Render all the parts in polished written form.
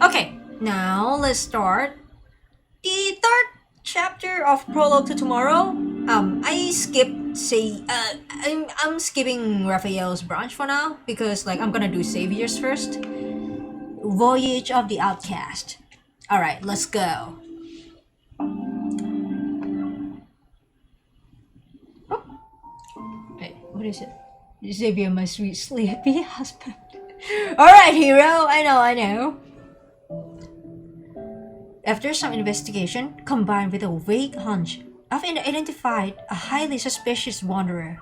Okay, now let's start the third chapter of Prologue to Tomorrow. I skipped I'm skipping Raphael's branch for now because I'm gonna do Xavier's first. Voyage of the Outcast. All right, let's go. Oh. Wait, what is it? Xavier, my sweet sleepy husband. All right, hero. I know. After some investigation, combined with a vague hunch, I've identified a highly suspicious wanderer.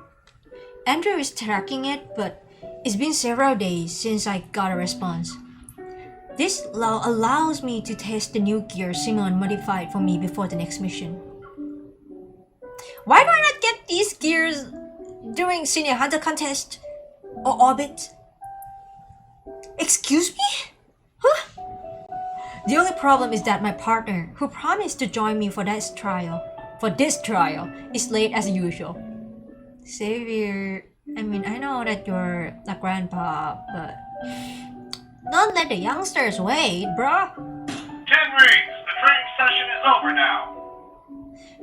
Andrew is tracking it, but it's been several days since I got a response. This allows me to test the new gear Simon modified for me before the next mission. Why do I not get these gears during Senior Hunter Contest or Orbit? Excuse me? Huh? The only problem is that my partner, who promised to join me for this trial, is late as usual. Xavier, I know that you're a grandpa, but don't let the youngsters wait, bruh. 10 rings! The training session is over now!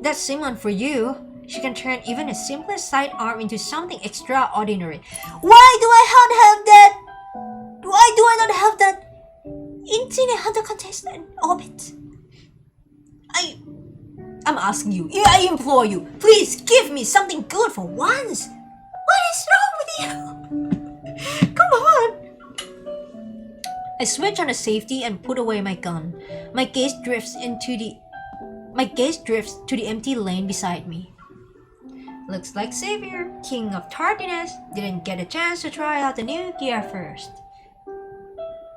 That's Simon for you. She can turn even a simplest sidearm into something extraordinary. Why do I not have that? Why do I not have that? In Senior Hunter Contest and Orbit. I'm asking you, I implore you, please give me something good for once. What is wrong with you? Come on. I switch on the safety and put away my gun. My gaze drifts to the empty lane beside me. Looks like Xavier, king of tardiness, didn't get a chance to try out the new gear first.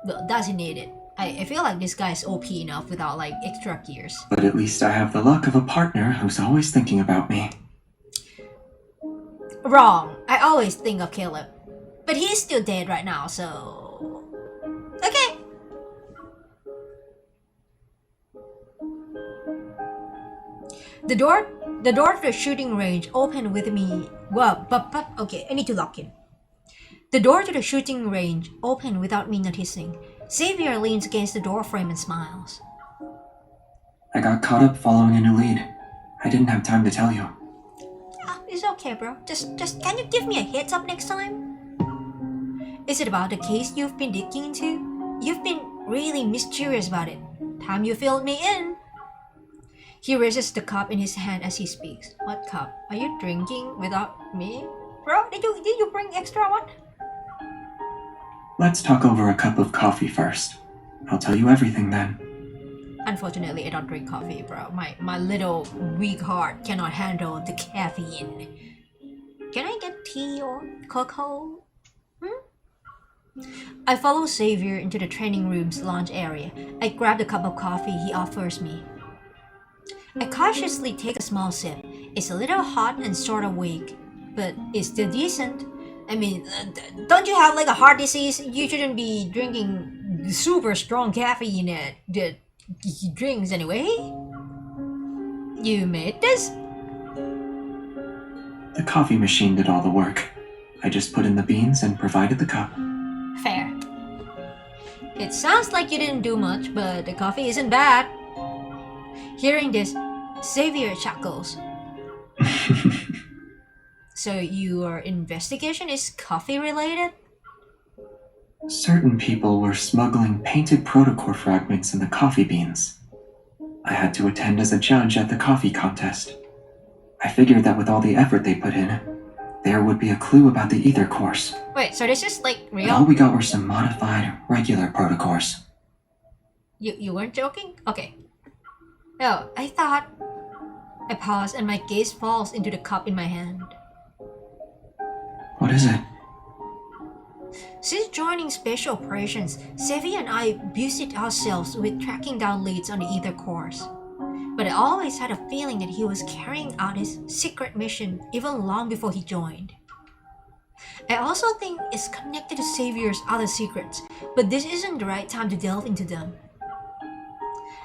Well, doesn't need it. I feel like this guy's OP enough without extra gears. But at least I have the luck of a partner who's always thinking about me. Wrong. I always think of Caleb. But he's still dead right now, so... Okay. The door to the shooting range opened with me... Well, but okay, I need to lock in. The door to the shooting range opened without me noticing. Xavier leans against the doorframe and smiles. I got caught up following a new lead. I didn't have time to tell you. It's okay, bro. Just can you give me a heads up next time? Is it about the case you've been digging into? You've been really mysterious about it. Time you filled me in. He raises the cup in his hand as he speaks. What cup? Are you drinking without me? Bro, did you bring extra one? Let's talk over a cup of coffee first. I'll tell you everything then. Unfortunately, I don't drink coffee, bro. My little weak heart cannot handle the caffeine. Can I get tea or cocoa? I follow Xavier into the training room's lounge area. I grab the cup of coffee he offers me. I cautiously take a small sip. It's a little hot and sort of weak, but it's still decent. Don't you have a heart disease? You shouldn't be drinking super strong caffeine that he drinks anyway. You made this? The coffee machine did all the work. I just put in the beans and provided the cup. Fair. It sounds like you didn't do much, but the coffee isn't bad. Hearing this, Xavier chuckles. So your investigation is coffee related? Certain people were smuggling painted protocore fragments in the coffee beans. I had to attend as a judge at the coffee contest. I figured that with all the effort they put in, there would be a clue about the ether course. Wait, so this is real? But all we got were some modified, regular protocores. You weren't joking? Okay. Oh, I thought... I pause and my gaze falls into the cup in my hand. What is it? Since joining Special Operations, Xavier and I busied ourselves with tracking down leads on the ether course. But I always had a feeling that he was carrying out his secret mission even long before he joined. I also think it's connected to Xavier's other secrets, but this isn't the right time to delve into them.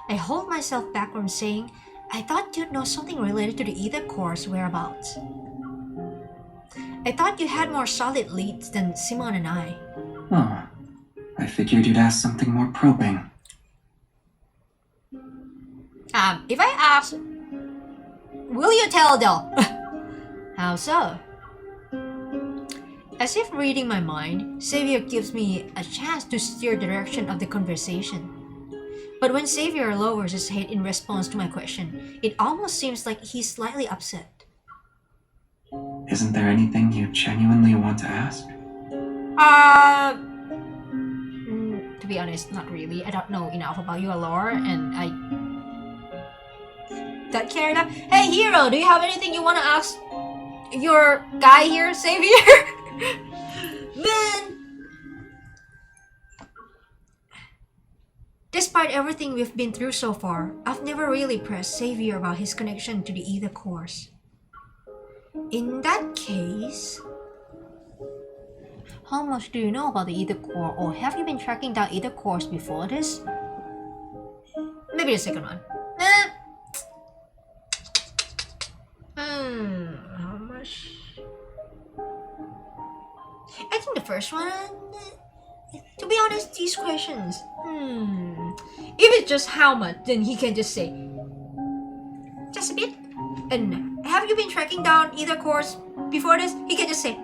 I hold myself back from saying, I thought you'd know something related to the ether course whereabouts. I thought you had more solid leads than Simon and I. Oh, I figured you'd ask something more probing. If I ask, will you tell though? How so? As if reading my mind, Xavier gives me a chance to steer direction of the conversation. But when Xavier lowers his head in response to my question, it almost seems like he's slightly upset. Isn't there anything you genuinely want to ask? To be honest, not really. I don't know enough about your lore, and I don't care enough. Hey, Hero, do you have anything you want to ask your guy here, Xavier? Man! Despite everything we've been through so far, I've never really pressed Xavier about his connection to the Ether Course. In that case, how much do you know about the Ether Core, or have you been tracking down Ether Cores before this? Maybe the second one. How much? I think the first one. To be honest, these questions. If it's just how much, then he can just say, just a bit. And have you been tracking down Ether Cores before this? He can just say,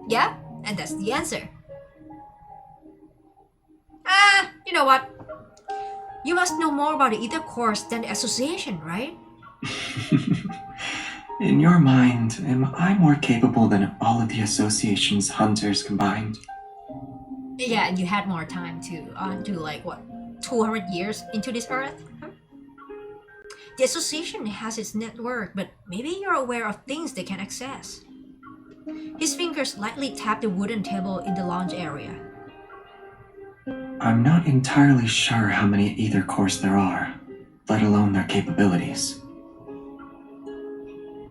yeah, and that's the answer. You know what? You must know more about the Ether Cores than the association, right? In your mind, am I more capable than all of the association's hunters combined? Yeah, and you had more time to do like what, 200 years into this earth? The association has its network, but maybe you're aware of things they can access. His fingers lightly tap the wooden table in the lounge area. I'm not entirely sure how many Ether Cores there are, let alone their capabilities.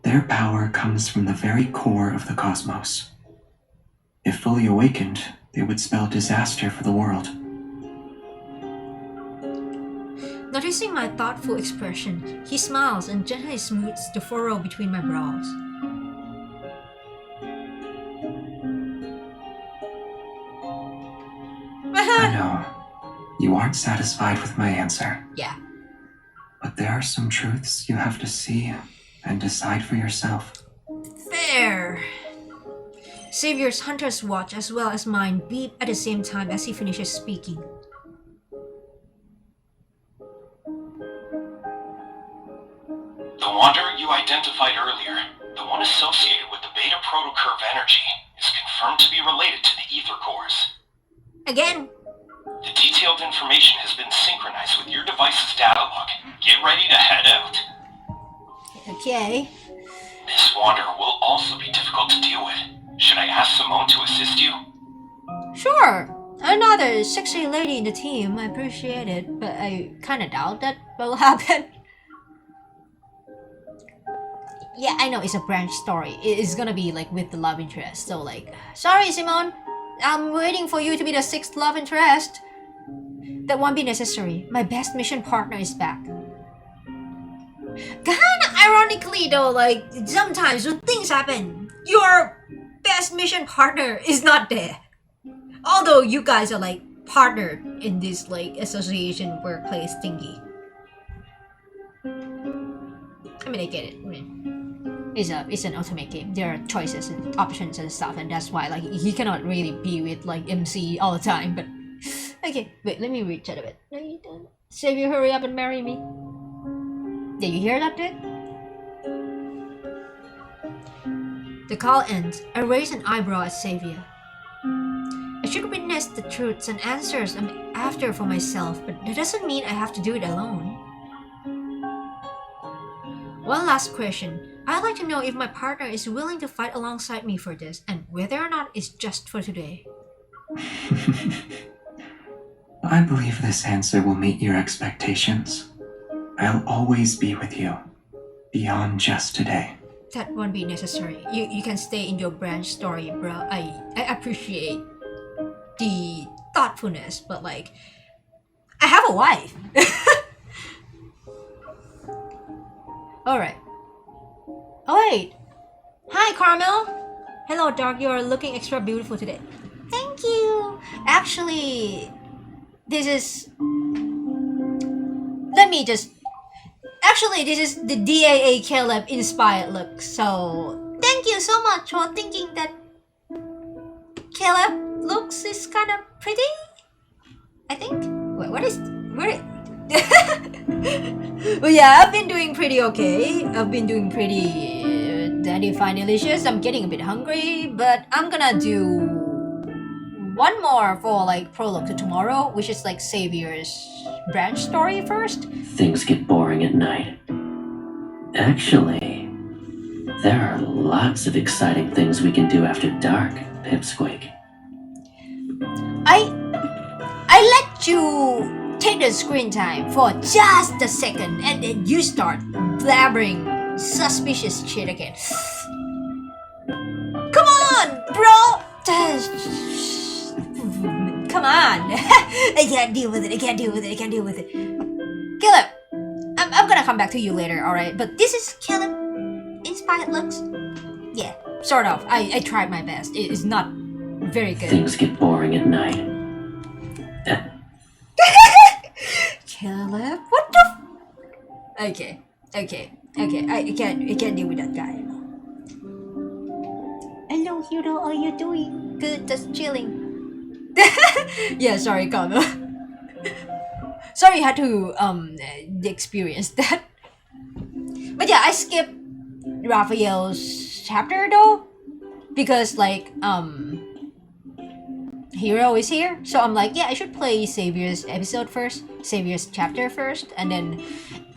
Their power comes from the very core of the cosmos. If fully awakened, they would spell disaster for the world. Noticing my thoughtful expression, he smiles and gently smooths the furrow between my brows. I know, you aren't satisfied with my answer. Yeah. But there are some truths you have to see and decide for yourself. Fair. Xavier's hunter's watch as well as mine beep at the same time as he finishes speaking. The wanderer you identified earlier, the one associated with the Pt.2 curve energy, is confirmed to be related to the Ether Cores. Again. The detailed information has been synchronized with your device's data log. Get ready to head out. Okay. This wanderer will also be difficult to deal with. Should I ask Simone to assist you? Sure. Another sexy lady in the team. I appreciate it, but I kinda doubt that will happen. Yeah, I know it's a branch story. It's gonna be like with the love interest. So like, sorry Simone, I'm waiting for you to be the 6th love interest. That won't be necessary. My best mission partner is back. Kinda ironically though, like sometimes when things happen, your best mission partner is not there. Although you guys are like partnered in this like association workplace thingy. I mean, I get it. I mean, it's an OtomeGame. There are choices and options and stuff, and that's why like he cannot really be with like MC all the time. But okay, wait, let me read chat a bit. No, you don't. Xavier, hurry up and marry me. Did you hear that, dude? The call ends. I raise an eyebrow at Xavier. I should witness the truths and answers I'm after for myself, but that doesn't mean I have to do it alone. One last question. I'd like to know if my partner is willing to fight alongside me for this, and whether or not it's just for today. I believe this answer will meet your expectations. I'll always be with you, beyond just today. That won't be necessary. You can stay in your branch story, bro. I appreciate the thoughtfulness, but like, I have a wife. Alright. Oh wait. Hi, Carmel. Hello, Dark. You're looking extra beautiful today. Thank you. Actually, this is... Let me just Actually, this is the DAA Caleb inspired look. So thank you so much for thinking that Caleb looks is kind of pretty. I think. Wait, what is where? But yeah, I've been doing pretty okay. I've been doing pretty dandy fine delicious. I'm getting a bit hungry, but I'm gonna do one more for like prologue to tomorrow, which is like Xavier's branch story first. Things get boring at night. Actually, there are lots of exciting things we can do after dark, Pipsqueak. I let you take the screen time for just a second and then you start blabbering suspicious shit again. Come on, bro! Come on! I can't deal with it, I can't deal with it, I can't deal with it. Caleb, I'm gonna come back to you later, alright? But this is Caleb inspired looks. Yeah, sort of. I tried my best. It is not very good. Things get boring at night. Caleb, what the Okay. I can't deal with that guy. Hello hero, how are you doing? Good, just chilling. Yeah, sorry, Kano. Sorry you had to experience that. But yeah, I skipped Raphael's chapter though. Because like Hero is here, so I'm like, yeah, I should play Xavier's episode first, Xavier's chapter first, and then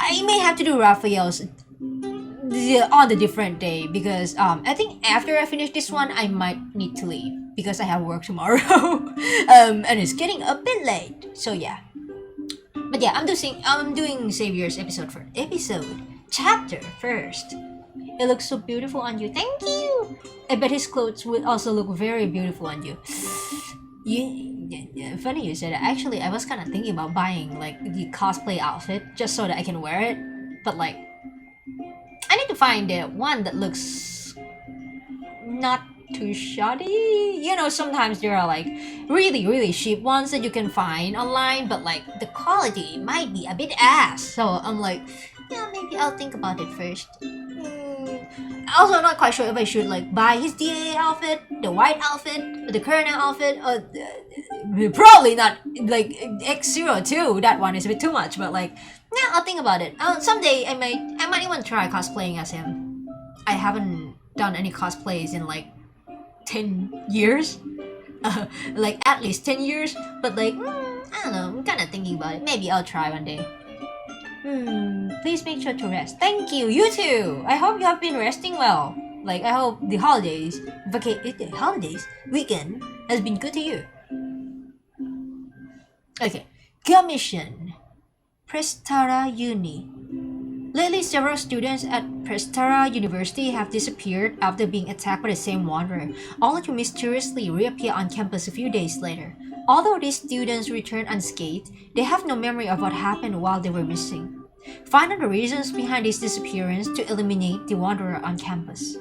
I may have to do Raphael's on a different day because I think after I finish this one, I might need to leave because I have work tomorrow, and it's getting a bit late. So yeah, but yeah, I'm doing Xavier's episode chapter first. It looks so beautiful on you. Thank you. I bet his clothes would also look very beautiful on you. Funny you said that. Actually, I was kind of thinking about buying like the cosplay outfit just so that I can wear it. But like, I need to find the one that looks not too shoddy. You know, sometimes there are like really cheap ones that you can find online, but like the quality might be a bit ass. So I'm like, yeah, maybe I'll think about it first. Also, I'm not quite sure if I should like buy his DA outfit, the white outfit, the Colonel outfit, or probably not like X02. That one is a bit too much, but like, yeah, I'll think about it. Someday I might even try cosplaying as him. I haven't done any cosplays in like 10 years, like at least 10 years. But like, I don't know. I'm kind of thinking about it. Maybe I'll try one day. Please make sure to rest. Thank you, you too. I hope you have been resting well. Like, I hope the holidays, weekend has been good to you. Okay, commission. Prestara Uni. Lately, several students at Prestara University have disappeared after being attacked by the same wanderer, only to mysteriously reappear on campus a few days later. Although these students return unscathed, they have no memory of what happened while they were missing. Find out the reasons behind this disappearance to eliminate the wanderer on campus.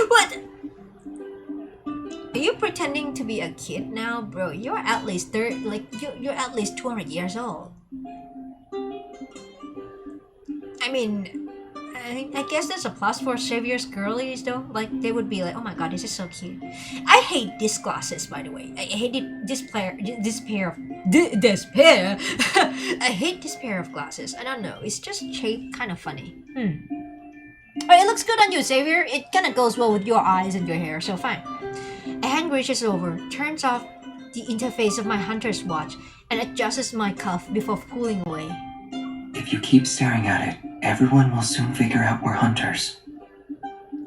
What? Are you pretending to be a kid now, bro? You're at least you're at least 200 years old. I mean, I guess there's a plus for Xavier's girlies though. Like they would be like, oh my god, this is so cute. I hate these glasses, by the way. I hate this pair. I hate this pair of glasses. I don't know. It's just shaped kind of funny. Oh, it looks good on you, Xavier. It kind of goes well with your eyes and your hair, so fine. A hand reaches over, turns off the interface of my hunter's watch, and adjusts my cuff before pulling away. If you keep staring at it, everyone will soon figure out we're hunters.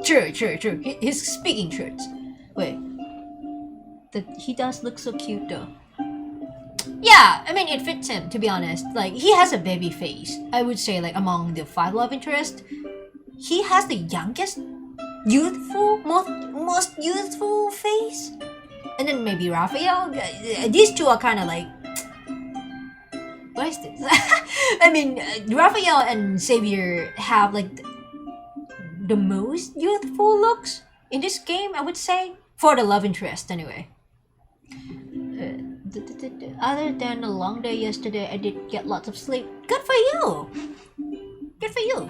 True. He's speaking truth. Wait. He does look so cute though. Yeah, I mean, it fits him, to be honest. Like, he has a baby face. I would say, like, among the 5 love interests, he has the youngest, most youthful face. And then maybe Raphael. These two are kind of like, what is this? I mean, Raphael and Xavier have like the most youthful looks in this game, I would say, for the love interest anyway. other than a long day yesterday, I did get lots of sleep. Good for you! Good for you!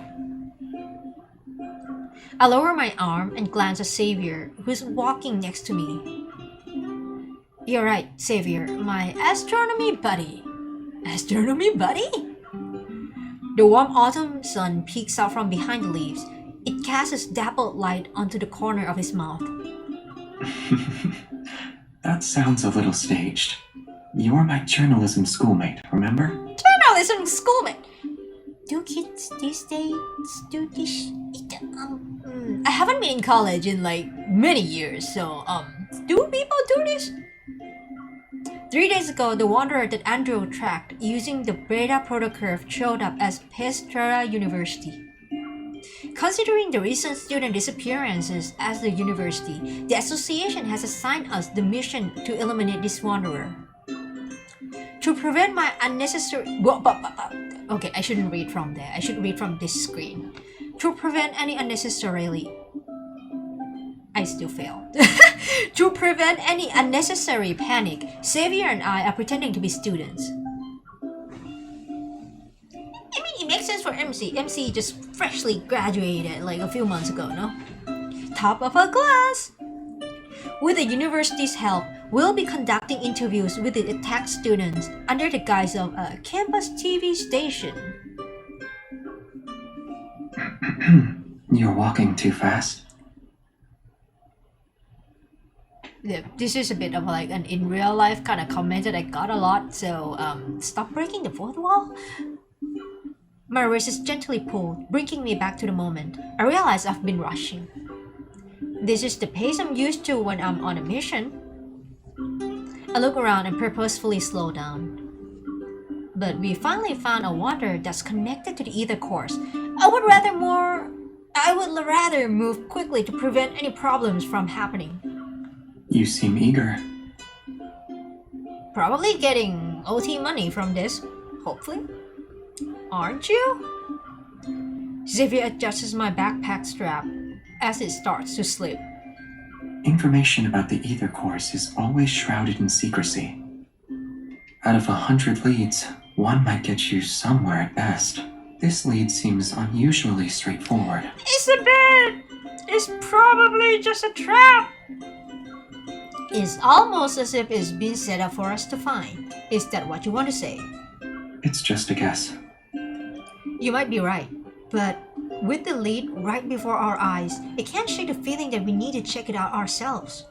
I lower my arm and glance at Xavier, who's walking next to me. You're right, Xavier, my astronomy buddy. Astronomy buddy? The warm autumn sun peeks out from behind the leaves. It casts its dappled light onto the corner of his mouth. That sounds a little staged. You're my journalism schoolmate, remember? Journalism schoolmate! Do kids these days do this? I haven't been in college in like many years, so do people do this? 3 days ago, the wanderer that Andrew tracked using the Beta Protocurve showed up as Pt.2 University. Considering the recent student disappearances at the university, the association has assigned us the mission to eliminate this wanderer. To prevent my unnecessary... Okay, I shouldn't read from there. I should read from this screen. To prevent any unnecessarily... I still failed. To prevent any unnecessary panic, Xavier and I are pretending to be students. I mean, it makes sense for MC. MC just freshly graduated like a few months ago, no? Top of our class! With the university's help, we'll be conducting interviews with the attacked students under the guise of a campus TV station. You're walking too fast. Yeah, this is a bit of like an in real life kind of comment that I got a lot, so stop breaking the fourth wall. My wrist is gently pulled, bringing me back to the moment. I realize I've been rushing. This is the pace I'm used to when I'm on a mission. I look around and purposefully slow down. But we finally found a water that's connected to the ether course. I would rather move quickly to prevent any problems from happening. You seem eager. Probably getting OT money from this, hopefully. Aren't you? Xavier adjusts my backpack strap as it starts to slip. Information about the ether course is always shrouded in secrecy. Out of 100 leads, one might get you somewhere at best. This lead seems unusually straightforward. It's a bit! It's probably just a trap! It's almost as if it's been set up for us to find. Is that what you want to say? It's just a guess. You might be right, but with the lead right before our eyes, it can't shake the feeling that we need to check it out ourselves.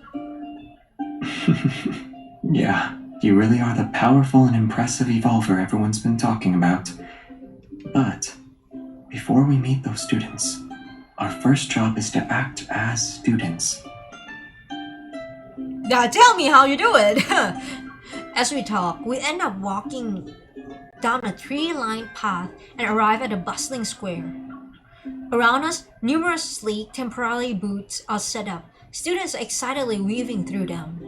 Yeah, you really are the powerful and impressive evolver everyone's been talking about. But before we meet those students, our first job is to act as students. Now tell me how you do it! As we talk, we end up walking down a tree-lined path and arrive at a bustling square. Around us, numerous sleek temporary booths are set up. Students are excitedly weaving through them.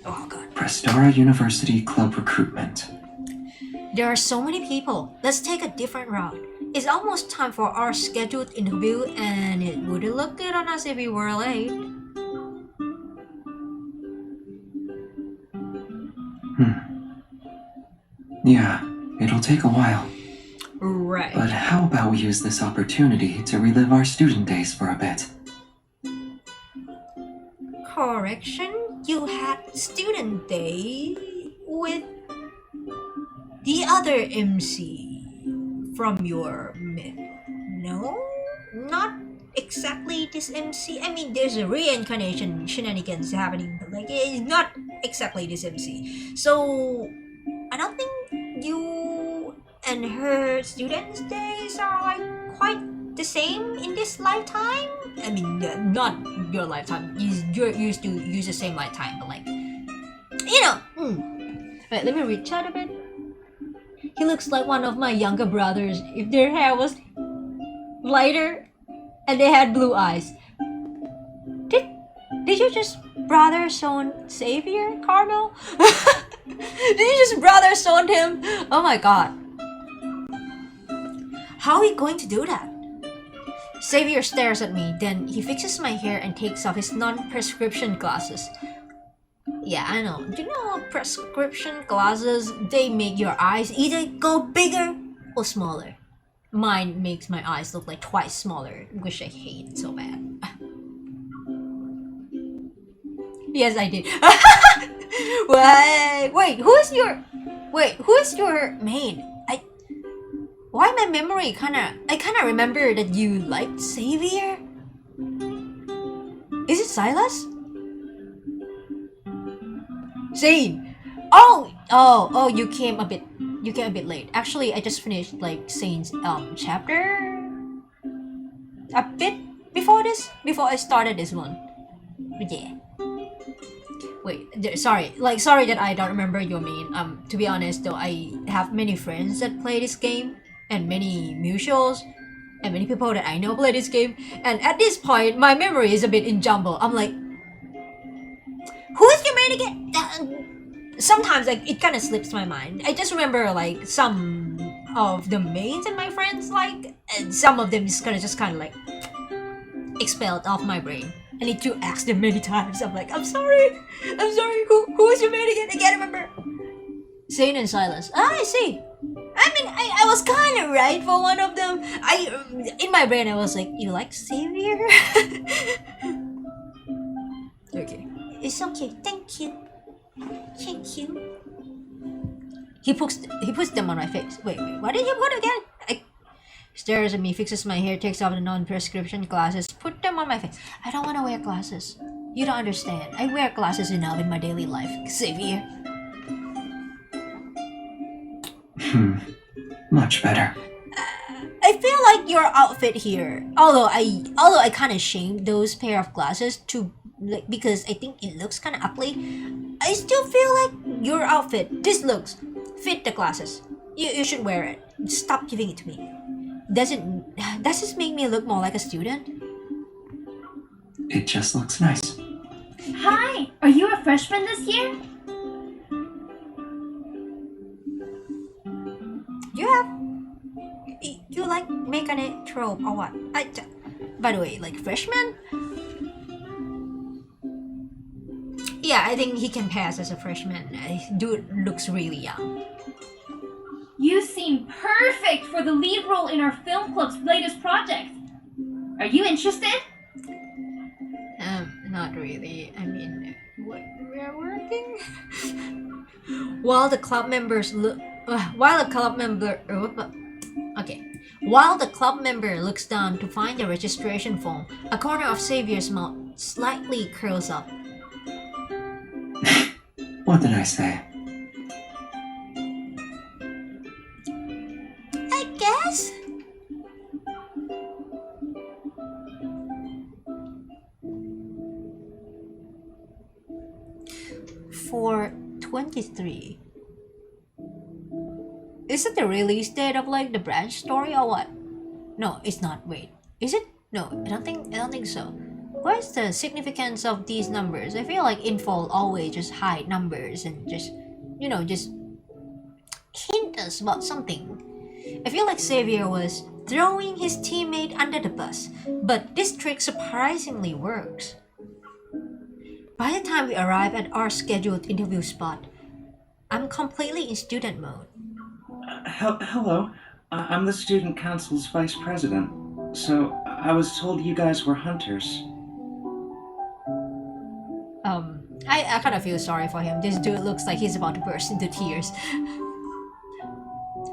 Oh god. Prestara University Club Recruitment. There are so many people. Let's take a different route. It's almost time for our scheduled interview, and it wouldn't look good on us if we were late. Yeah, it'll take a while. Right. But how about we use this opportunity to relive our student days for a bit? Correction, you had student day with the other MC from your myth. No, not exactly this MC. I mean, there's a reincarnation shenanigans happening, but like it's not exactly this MC. So I don't think you and her students' days are like quite the same in this lifetime. I mean, not your lifetime. You used to use the same lifetime, but like, you know. Wait, let me reach out a bit. He looks like one of my younger brothers if their hair was lighter and they had blue eyes. Did you just brother son Xavier, Carmel? Did you just brother son him? Oh my god. How are we going to do that? Xavier stares at me, then he fixes my hair and takes off his non-prescription glasses. Yeah, I know. You know, prescription glasses, they make your eyes either go bigger or smaller. Mine makes my eyes look like twice smaller, which I hate so bad. Yes, I did. Wait, who is your main? Why my memory I kinda remember that you liked Xavier? Is it Silas? Zane! Oh, you came a bit late. Actually, I just finished like Zane's chapter a bit before I started this one. But yeah. Wait, sorry that I don't remember your main. To be honest though, I have many friends that play this game and many mutuals and many people that I know play this game, and at this point my memory is a bit in jumble. I'm like, who is your main again? Sometimes like it kind of slips my mind. I just remember like some of the mains and my friends like, and some of them is just kind of like expelled off my brain. I need to ask them many times. I'm like, I'm sorry. Who is your main again? I can't remember. Zane and Silas. I see. I mean, I was kind of right for one of them. In my brain I was like, you like Xavier? Okay. It's okay. Thank you. He puts them on my face. Wait. What did you put again? Stares at me, fixes my hair, takes off the non-prescription glasses, put them on my face. I don't want to wear glasses. You don't understand. I wear glasses enough in my daily life, Xavier. Much better. I feel like your outfit here, although I kind of shamed those pair of glasses to like because I think it looks kind of ugly. I still feel like your outfit, this looks fit the glasses. You should wear it. Stop giving it to me. Does this make me look more like a student? It just looks nice. Hi! Are you a freshman this year? You like mechanic trope or what? By the way, like freshman? Yeah, I think he can pass as a freshman. Dude looks really young. You seem perfect for the lead role in our film club's latest project. Are you interested? Not really. I mean, we're working. While the club member looks down to find the registration form, a corner of Xavier's mouth slightly curls up. What did I say? I guess. For 23. Is it the release date of like the branch story or what? No, it's not. Wait, is it? No, I don't think so. What is the significance of these numbers? I feel like info always just hide numbers and just hint us about something. I feel like Xavier was throwing his teammate under the bus, but this trick surprisingly works. By the time we arrive at our scheduled interview spot, I'm completely in student mode. Hello, I'm the student council's vice president. So, I was told you guys were hunters. I kind of feel sorry for him. This dude looks like he's about to burst into tears.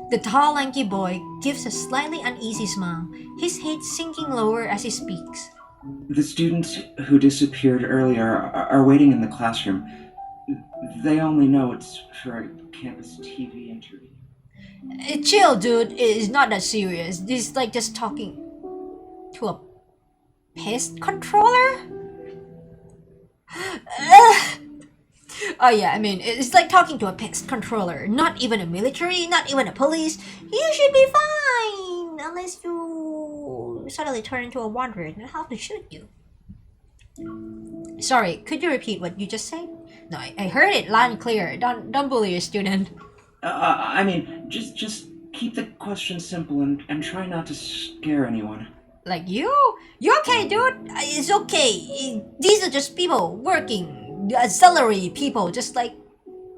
The tall, lanky boy gives a slightly uneasy smile, his head sinking lower as he speaks. The students who disappeared earlier are waiting in the classroom. They only know it's for a campus TV interview. Chill, dude. It's not that serious. This is like just talking to a pest controller? Oh yeah, I mean, it's like talking to a pest controller. Not even a military, not even a police. You should be fine, unless you suddenly turn into a wanderer and have to shoot you. Sorry, could you repeat what you just said? No, I heard it loud and clear. Don't bully your student. I mean, just keep the questions simple and try not to scare anyone. Like you? You okay, dude? It's okay. These are just people working. auxiliary people, just like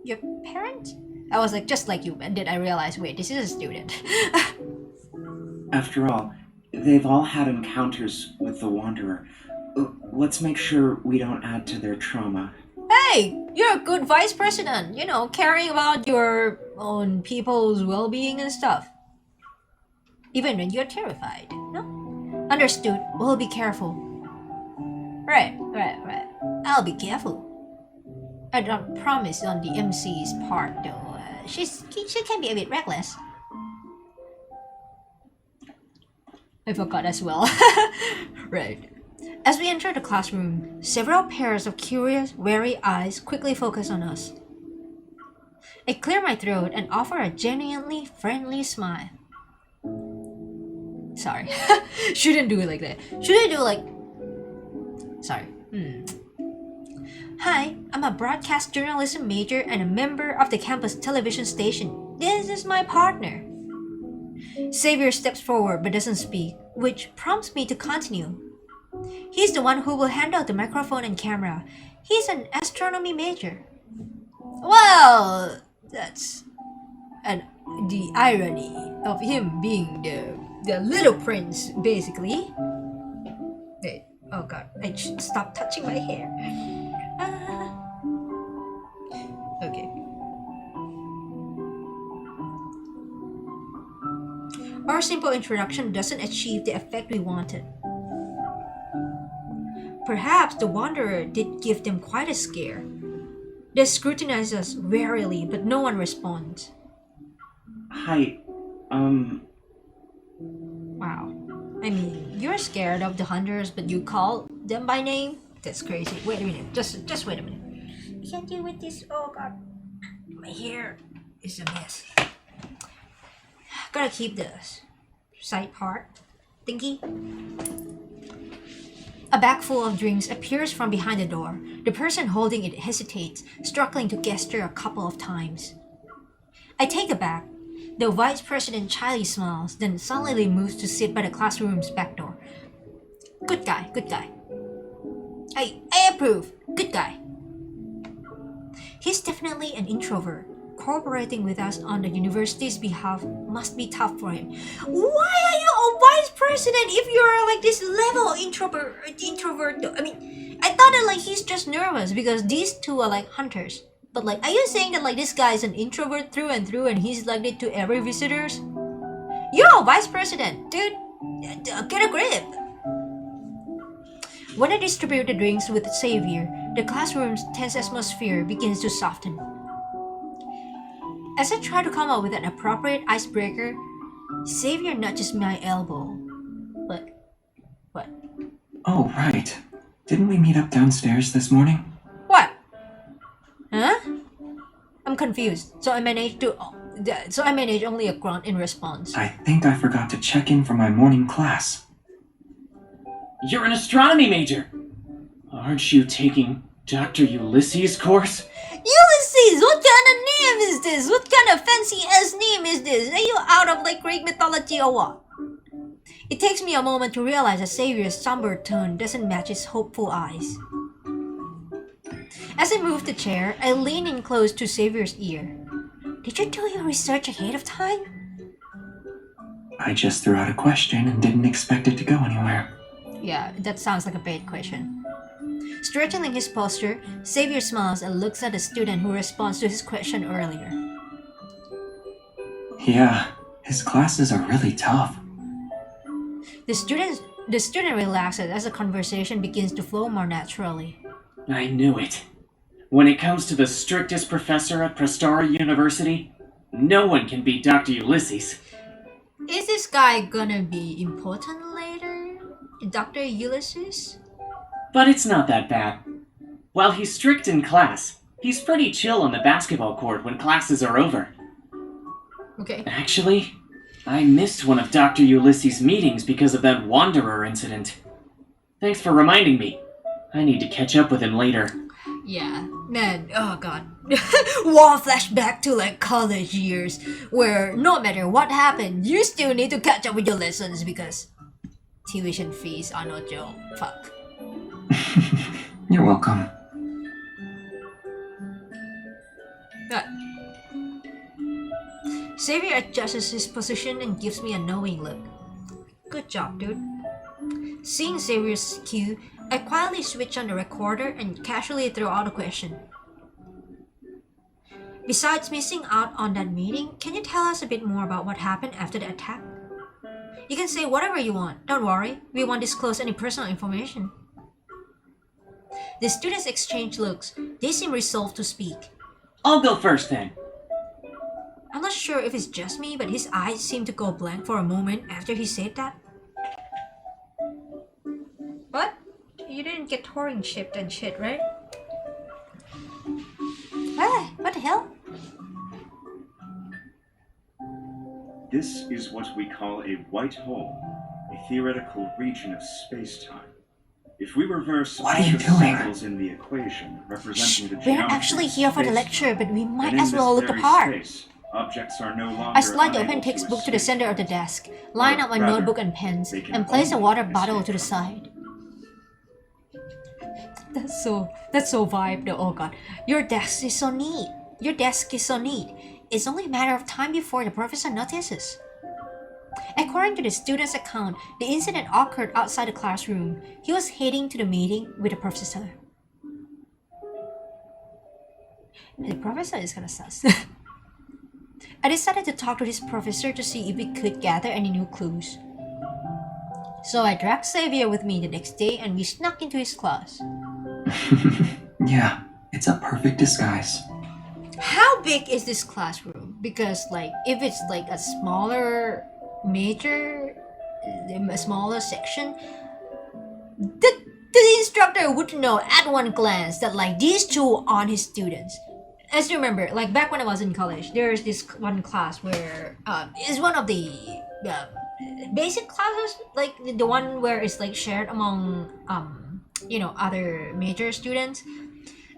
your parents. I was like, just like you, and then I realized, wait, this is a student. After all, they've all had encounters with the Wanderer. Let's make sure we don't add to their trauma. Hey, you're a good vice president, you know, caring about your own people's well-being and stuff. Even when you're terrified, no? Understood, we'll be careful. Right. I'll be careful. I don't promise on the MC's part, though. She can be a bit reckless. I forgot as well. Right. As we enter the classroom, several pairs of curious, wary eyes quickly focus on us. I clear my throat and offer a genuinely friendly smile. Sorry. Shouldn't do it like that. Should I do like... Sorry. Hi, I'm a broadcast journalism major and a member of the campus television station. This is my partner. Xavier steps forward but doesn't speak, which prompts me to continue. He's the one who will handle the microphone and camera. He's an astronomy major. Well, that's the irony of him being the little prince, basically. Wait, oh god, I should stop touching my hair. Okay. Our simple introduction doesn't achieve the effect we wanted. Perhaps the Wanderer did give them quite a scare. They scrutinize us warily, but no one responds. Hi, Wow. I mean, you're scared of the hunters, but you call them by name? That's crazy. Wait a minute. Just wait a minute. I can't deal with this. Oh god. My hair is a mess. Gotta keep the side part thingy. A bag full of drinks appears from behind the door. The person holding it hesitates, struggling to gesture a couple of times. I take a bag. The vice president shyly smiles, then sullenly moves to sit by the classroom's back door. Good guy. I approve. Good guy. He's definitely an introvert. Cooperating with us on the university's behalf must be tough for him. Why are you a vice president if you're like this level introvert? I mean, I thought that like he's just nervous because these two are like hunters. But like, are you saying that like this guy is an introvert through and through and he's like it to every visitors? You're a vice president, dude. Get a grip. When I distribute the drinks with Xavier, the classroom's tense atmosphere begins to soften. As I try to come up with an appropriate icebreaker, Xavier nudges my elbow. What? Oh, right. Didn't we meet up downstairs this morning? What? Huh? I'm confused, so I managed only a grunt in response. I think I forgot to check in for my morning class. You're an astronomy major! Aren't you taking Dr. Ulysses' course? Ulysses! What kind of name is this? What kind of fancy-ass name is this? Are you out of like Greek mythology or what? It takes me a moment to realize that Xavier's somber tone doesn't match his hopeful eyes. As I move the chair, I lean in close to Xavier's ear. Did you do your research ahead of time? I just threw out a question and didn't expect it to go anywhere. Yeah, that sounds like a bait question. Straightening his posture, Xavier smiles and looks at the student who responds to his question earlier. Yeah, his classes are really tough. The student relaxes as the conversation begins to flow more naturally. I knew it. When it comes to the strictest professor at Prestara University, no one can beat Dr. Ulysses. Is this guy gonna be important later? Dr. Ulysses? But it's not that bad. While he's strict in class, he's pretty chill on the basketball court when classes are over. Okay. Actually, I missed one of Dr. Ulysses' meetings because of that Wanderer incident. Thanks for reminding me. I need to catch up with him later. Yeah, man, oh god. War flashback to like college years, where no matter what happened, you still need to catch up with your lessons because tuition fees are no joke. Fuck. You're welcome. Xavier adjusts his position and gives me a knowing look. Good job, dude. Seeing Xavier's cue, I quietly switch on the recorder and casually throw out a question. Besides missing out on that meeting, can you tell us a bit more about what happened after the attack? You can say whatever you want. Don't worry, we won't disclose any personal information. The students exchange looks. They seem resolved to speak. I'll go first then. I'm not sure if it's just me, but his eyes seemed to go blank for a moment after he said that. What? You didn't get touring shipped and shit, right? Ah, what the hell? This is what we call a white hole, a theoretical region of space-time. If we reverse What all are you the doing? symbols in the equation representing the We're geometry not actually of here for the space-time, lecture, but we might then in as well this look very apart. space, objects are no longer I slide the unable open textbook to the escape center of the desk, line up my rather, notebook and pens, they can and place a only water bottle escape to the from side. That's so vibe though. Oh god. Your desk is so neat. Your desk is so neat. It's only a matter of time before the professor notices. According to the student's account, the incident occurred outside the classroom. He was heading to the meeting with the professor. The professor is kinda sus. I decided to talk to his professor to see if we could gather any new clues. So I dragged Xavier with me the next day and we snuck into his class. Yeah, it's a perfect disguise. How big is this classroom? Because like if it's like a smaller major, a smaller section, the instructor would know at one glance that like these two aren't his students. As you remember, like back when I was in college, there's this one class where it's one of the basic classes, like the one where it's like shared among other major students.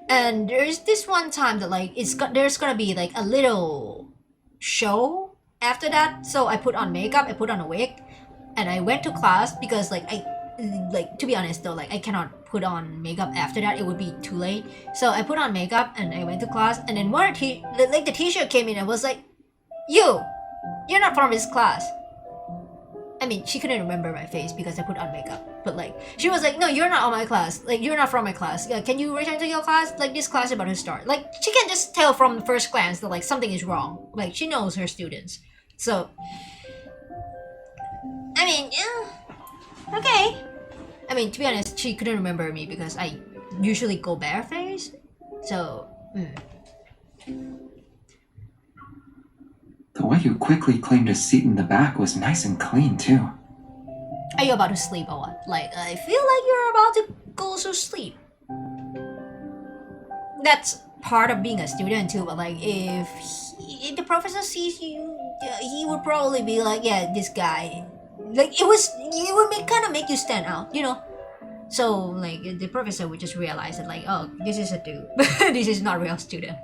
And there's this one time that like there's gonna be like a little show after that. So I put on makeup, I put on a wig, and I went to class because to be honest though, like I cannot put on makeup after that, it would be too late. So I put on makeup and I went to class, and then the teacher came in and was like, you're not from this class. I mean, she couldn't remember my face because I put on makeup, but like she was like, no, you're not on my class, like you're not from my class, can you return to your class, like this class is about to start. Like she can just tell from the first glance that like something is wrong, like she knows her students. So I mean, yeah, okay. I mean, to be honest, she couldn't remember me because I usually go barefaced. So, The way you quickly claimed a seat in the back was nice and clean, too. Are you about to sleep or what? Like, I feel like you're about to go to sleep. That's part of being a student too, but like, if the professor sees you, he would probably be like, yeah, this guy. Like, it would kind of make you stand out, you know? So, like, the professor would just realize that, like, oh, this is a dude. This is not a real student.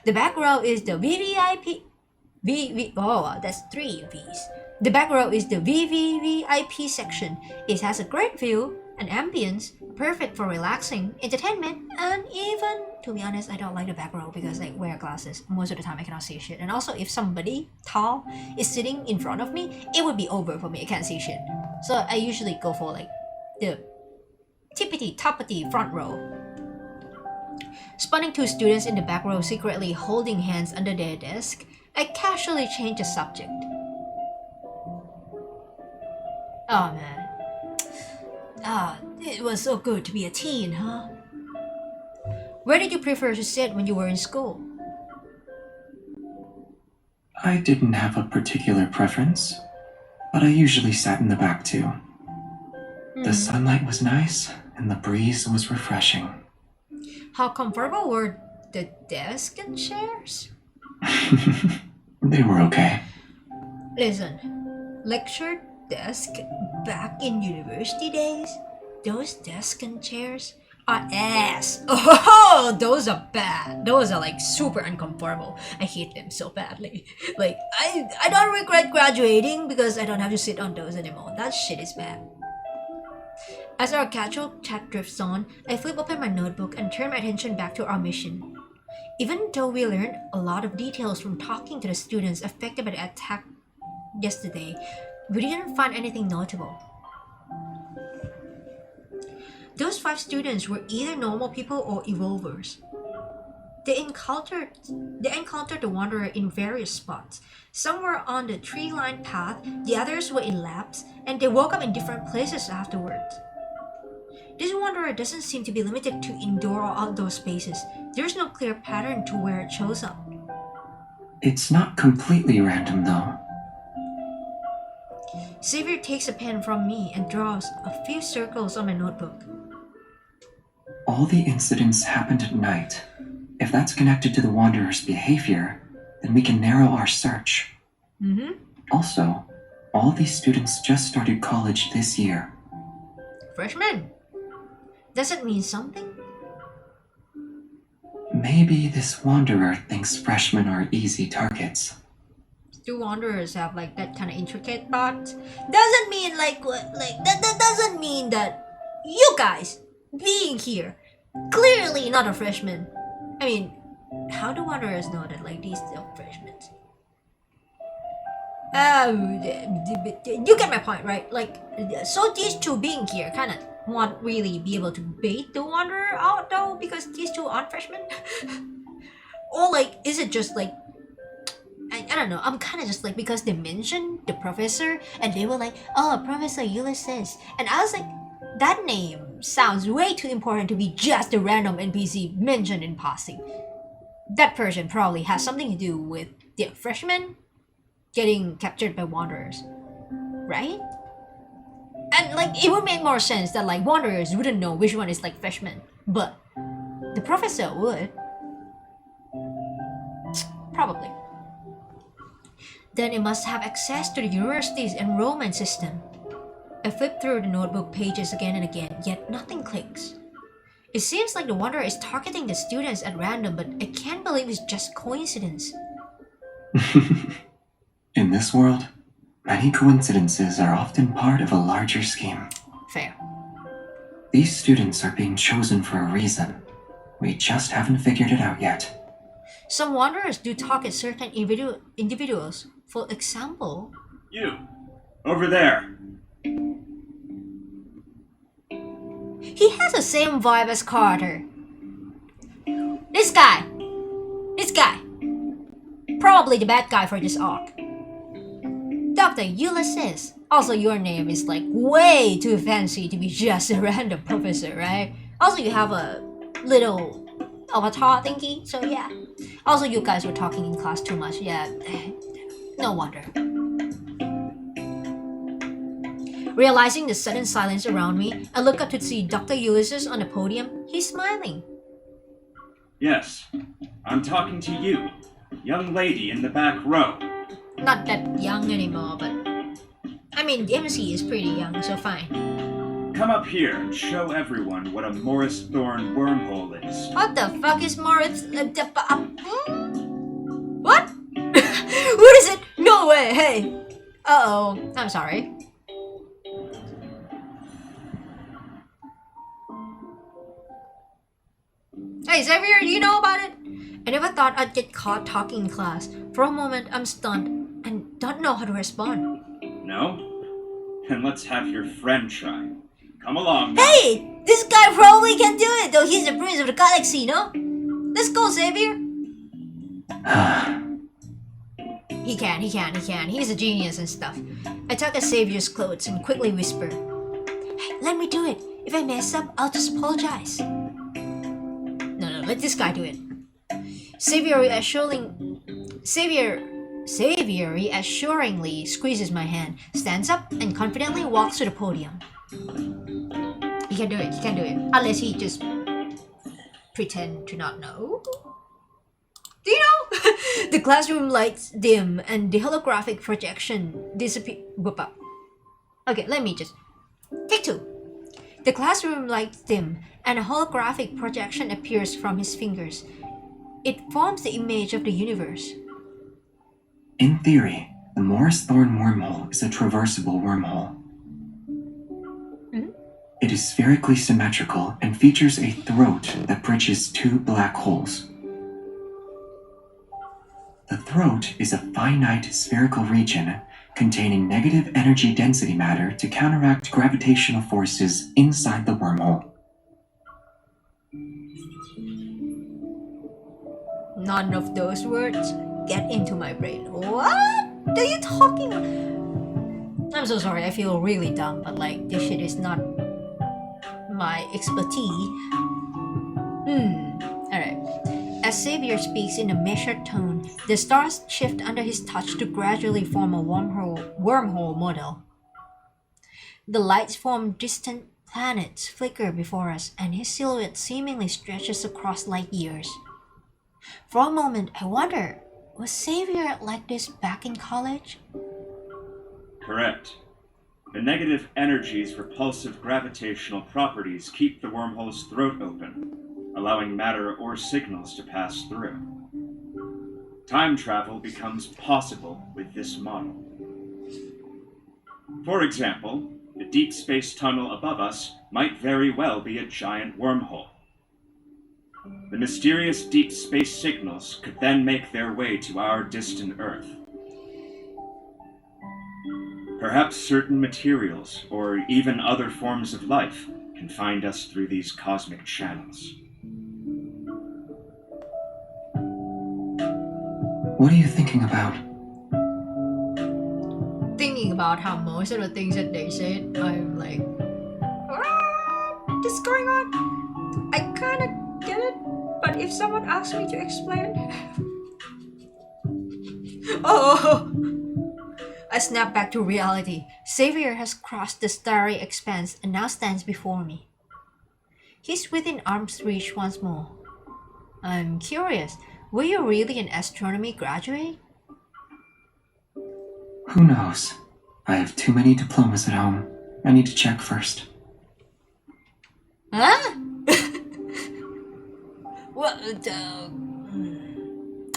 The back row is the VVIP. Oh, that's 3 V's. The back row is the VVVIP section. It has a great view and ambience, perfect for relaxing, entertainment, and even, to be honest, I don't like the back row because I wear glasses. Most of the time I cannot see shit. And also, if somebody tall is sitting in front of me, it would be over for me. I can't see shit. So I usually go for like the toppity front row. Spotting 2 students in the back row secretly holding hands under their desk, I casually change the subject. Oh man. It was so good to be a teen, huh? Where did you prefer to sit when you were in school? I didn't have a particular preference, but I usually sat in the back too. The sunlight was nice, and the breeze was refreshing. How comfortable were the desk and chairs? They were okay. Listen, lecture desk back in university days, those desks and chairs are ass. Oh, those are bad. Those are like super uncomfortable. I hate them so badly. Like, I don't regret graduating because I don't have to sit on those anymore. That shit is bad. As our casual chat drifts on, I flip open my notebook and turn my attention back to our mission. Even though we learned a lot of details from talking to the students affected by the attack yesterday, we didn't find anything notable. Those 5 students were either normal people or evolvers. They encountered the Wanderer in various spots. Some were on the tree-lined path, the others were in labs, and they woke up in different places afterwards. This Wanderer doesn't seem to be limited to indoor or outdoor spaces. There's no clear pattern to where it shows up. It's not completely random, though. Xavier takes a pen from me and draws a few circles on my notebook. All the incidents happened at night. If that's connected to the Wanderer's behavior, then we can narrow our search. Also, all these students just started college this year. Freshmen? Does it mean something? Maybe this Wanderer thinks freshmen are easy targets. Do Wanderers have like that kind of intricate thoughts? Doesn't mean like what? Like that doesn't mean that you guys being here clearly not a freshman. I mean, how do Wanderers know that like these are freshmen? You get my point, right? Like, so these 2 being here kind of won't really be able to bait the Wanderer out though, because these 2 aren't freshmen. Or like, is it just like, I don't know, I'm kind of just like, because they mentioned the professor and they were like, oh, Professor Ulysses, and I was like, that name sounds way too important to be just a random NPC mentioned in passing. That person probably has something to do with the freshmen getting captured by Wanderers, right? And like, it would make more sense that like Wanderers wouldn't know which one is like freshmen, but the professor would. Probably. Then it must have access to the university's enrollment system. I flip through the notebook pages again and again, yet nothing clicks. It seems like the Wanderer is targeting the students at random, but I can't believe it's just coincidence. In this world, many coincidences are often part of a larger scheme. Fair. These students are being chosen for a reason. We just haven't figured it out yet. Some Wanderers do target certain individuals. For example... You! Over there! He has the same vibe as Carter. This guy! This guy! Probably the bad guy for this arc. Dr. Ulysses. Also, your name is like way too fancy to be just a random professor, right? Also, you have a little avatar thingy, so yeah. Also, you guys were talking in class too much, yeah. No wonder. Realizing the sudden silence around me, I look up to see Dr. Ulysses on the podium. He's smiling. Yes, I'm talking to you, young lady in the back row. Not that young anymore, but... I mean, the MC is pretty young, so fine. Come up here and show everyone what a Morris Thorn wormhole is. What the fuck is Morris... What? What is it? No way, hey! Uh-oh, I'm sorry. Hey Xavier, do you know about it? I never thought I'd get caught talking in class. For a moment, I'm stunned and don't know how to respond. No? Then let's have your friend try. Come along now. Hey! This guy probably can do it, though he's the prince of the galaxy, no? Let's go, Xavier! He can. He's a genius and stuff. I tug at Xavier's clothes and quickly whisper, hey, let me do it. If I mess up, I'll just apologize. No, let this guy do it. Xavier reassuringly squeezes my hand, stands up, and confidently walks to the podium. He can do it. Unless he just pretend to not know. Do you know? The classroom lights dim and the holographic projection disappear. Whoop up. Okay, let me just... Take 2. The classroom lights dim and a holographic projection appears from his fingers. It forms the image of the universe. In theory, the Morris Thorn wormhole is a traversable wormhole. It is spherically symmetrical and features a throat that bridges 2 black holes. throat is a finite spherical region containing negative energy density matter to counteract gravitational forces inside the wormhole. None of those words get into my brain. What are you talking about? I'm so sorry, I feel really dumb, but like, this shit is not my expertise. Alright. As Xavier speaks in a measured tone, the stars shift under his touch to gradually form a wormhole model. The lights form distant planets flicker before us, and his silhouette seemingly stretches across light years. For a moment, I wonder, was Xavier like this back in college? Correct. The negative energy's repulsive gravitational properties keep the wormhole's throat open, allowing matter or signals to pass through. Time travel becomes possible with this model. For example, the deep space tunnel above us might very well be a giant wormhole. The mysterious deep space signals could then make their way to our distant Earth. Perhaps certain materials, or even other forms of life, can find us through these cosmic channels. What are you thinking about? Thinking about how most of the things that they said, I'm like, what is going on? I kinda get it, but if someone asks me to explain... Oh! I snap back to reality. Xavier has crossed the starry expanse and now stands before me. He's within arm's reach once more. I'm curious, were you really an astronomy graduate? Who knows? I have too many diplomas at home. I need to check first. Huh? Well,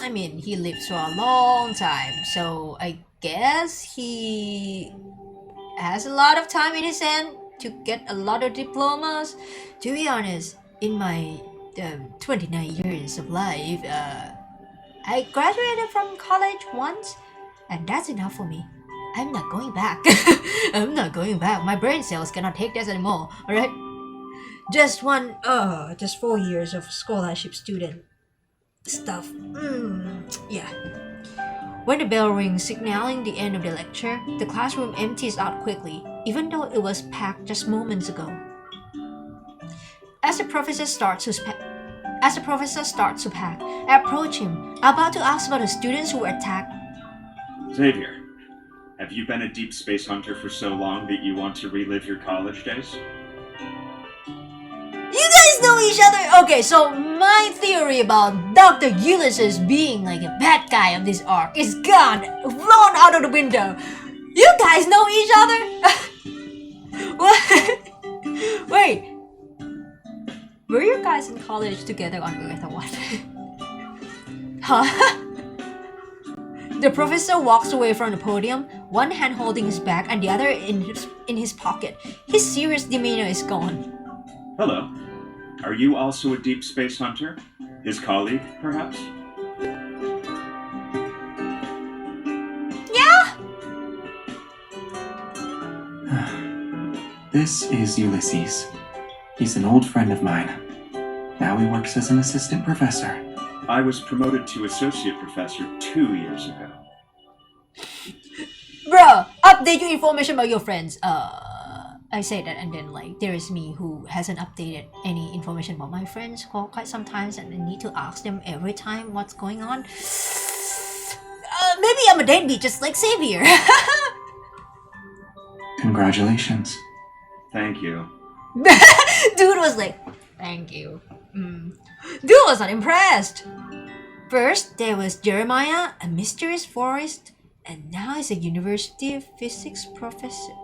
I mean, he lived for a long time, so I guess he has a lot of time in his hand to get a lot of diplomas. To be honest, in my 29 years of life, I graduated from college once, and that's enough for me. I'm not going back. I'm not going back. My brain cells cannot take this anymore, alright? Just 4 years of scholarship student stuff. Yeah. When the bell rings signaling the end of the lecture, the classroom empties out quickly, even though it was packed just moments ago. As the professor starts to pack, I approach him, about to ask about the students who were attacked. Xavier, have you been a deep space hunter for so long that you want to relive your college days? You guys know each other? Okay, so my theory about Dr. Ulysses being like a bad guy of this arc is gone, blown out of the window. You guys know each other? What? Wait. Were you guys in college together on Earth or what? Huh? The professor walks away from the podium, one hand holding his bag and the other in his pocket. His serious demeanor is gone. Hello. Are you also a deep space hunter? His colleague, perhaps? Yeah? This is Ulysses. He's an old friend of mine. Now he works as an assistant professor. I was promoted to associate professor 2 years ago. Bruh, update your information about your friends. I say that and then like there is me who hasn't updated any information about my friends for quite some time and I need to ask them every time what's going on. Maybe I'm a deadbeat just like Xavier. Congratulations. Thank you. Dude was like, thank you. Dude was not impressed. First there was Jeremiah, a mysterious forest, and now he's a university physics professor.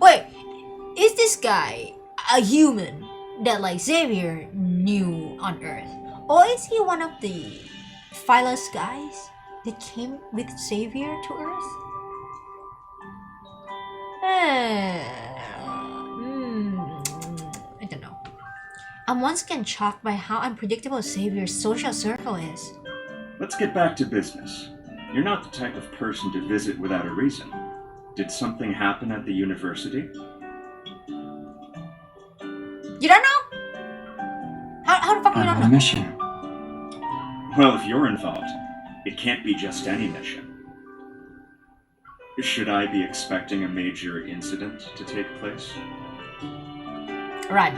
Wait, is this guy a human that like Xavier knew on Earth? Or is he one of the Phylus guys that came with Xavier to Earth? I don't know. I'm once again shocked by how unpredictable Xavier's social circle is. Let's get back to business. You're not the type of person to visit without a reason. Did something happen at the university? You don't know? How the fuck you I'm don't on a know? mission. Well, if you're involved, it can't be just any mission. Should I be expecting a major incident to take place? Right.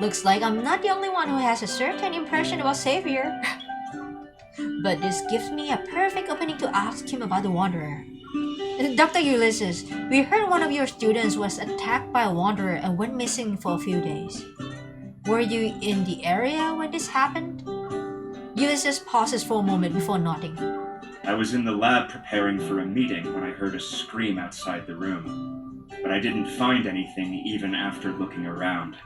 Looks like I'm not the only one who has a certain impression about Xavier. But this gives me a perfect opening to ask him about the Wanderer. Dr. Ulysses, we heard one of your students was attacked by a Wanderer and went missing for a few days. Were you in the area when this happened? Ulysses pauses for a moment before nodding. I was in the lab preparing for a meeting when I heard a scream outside the room, but I didn't find anything even after looking around.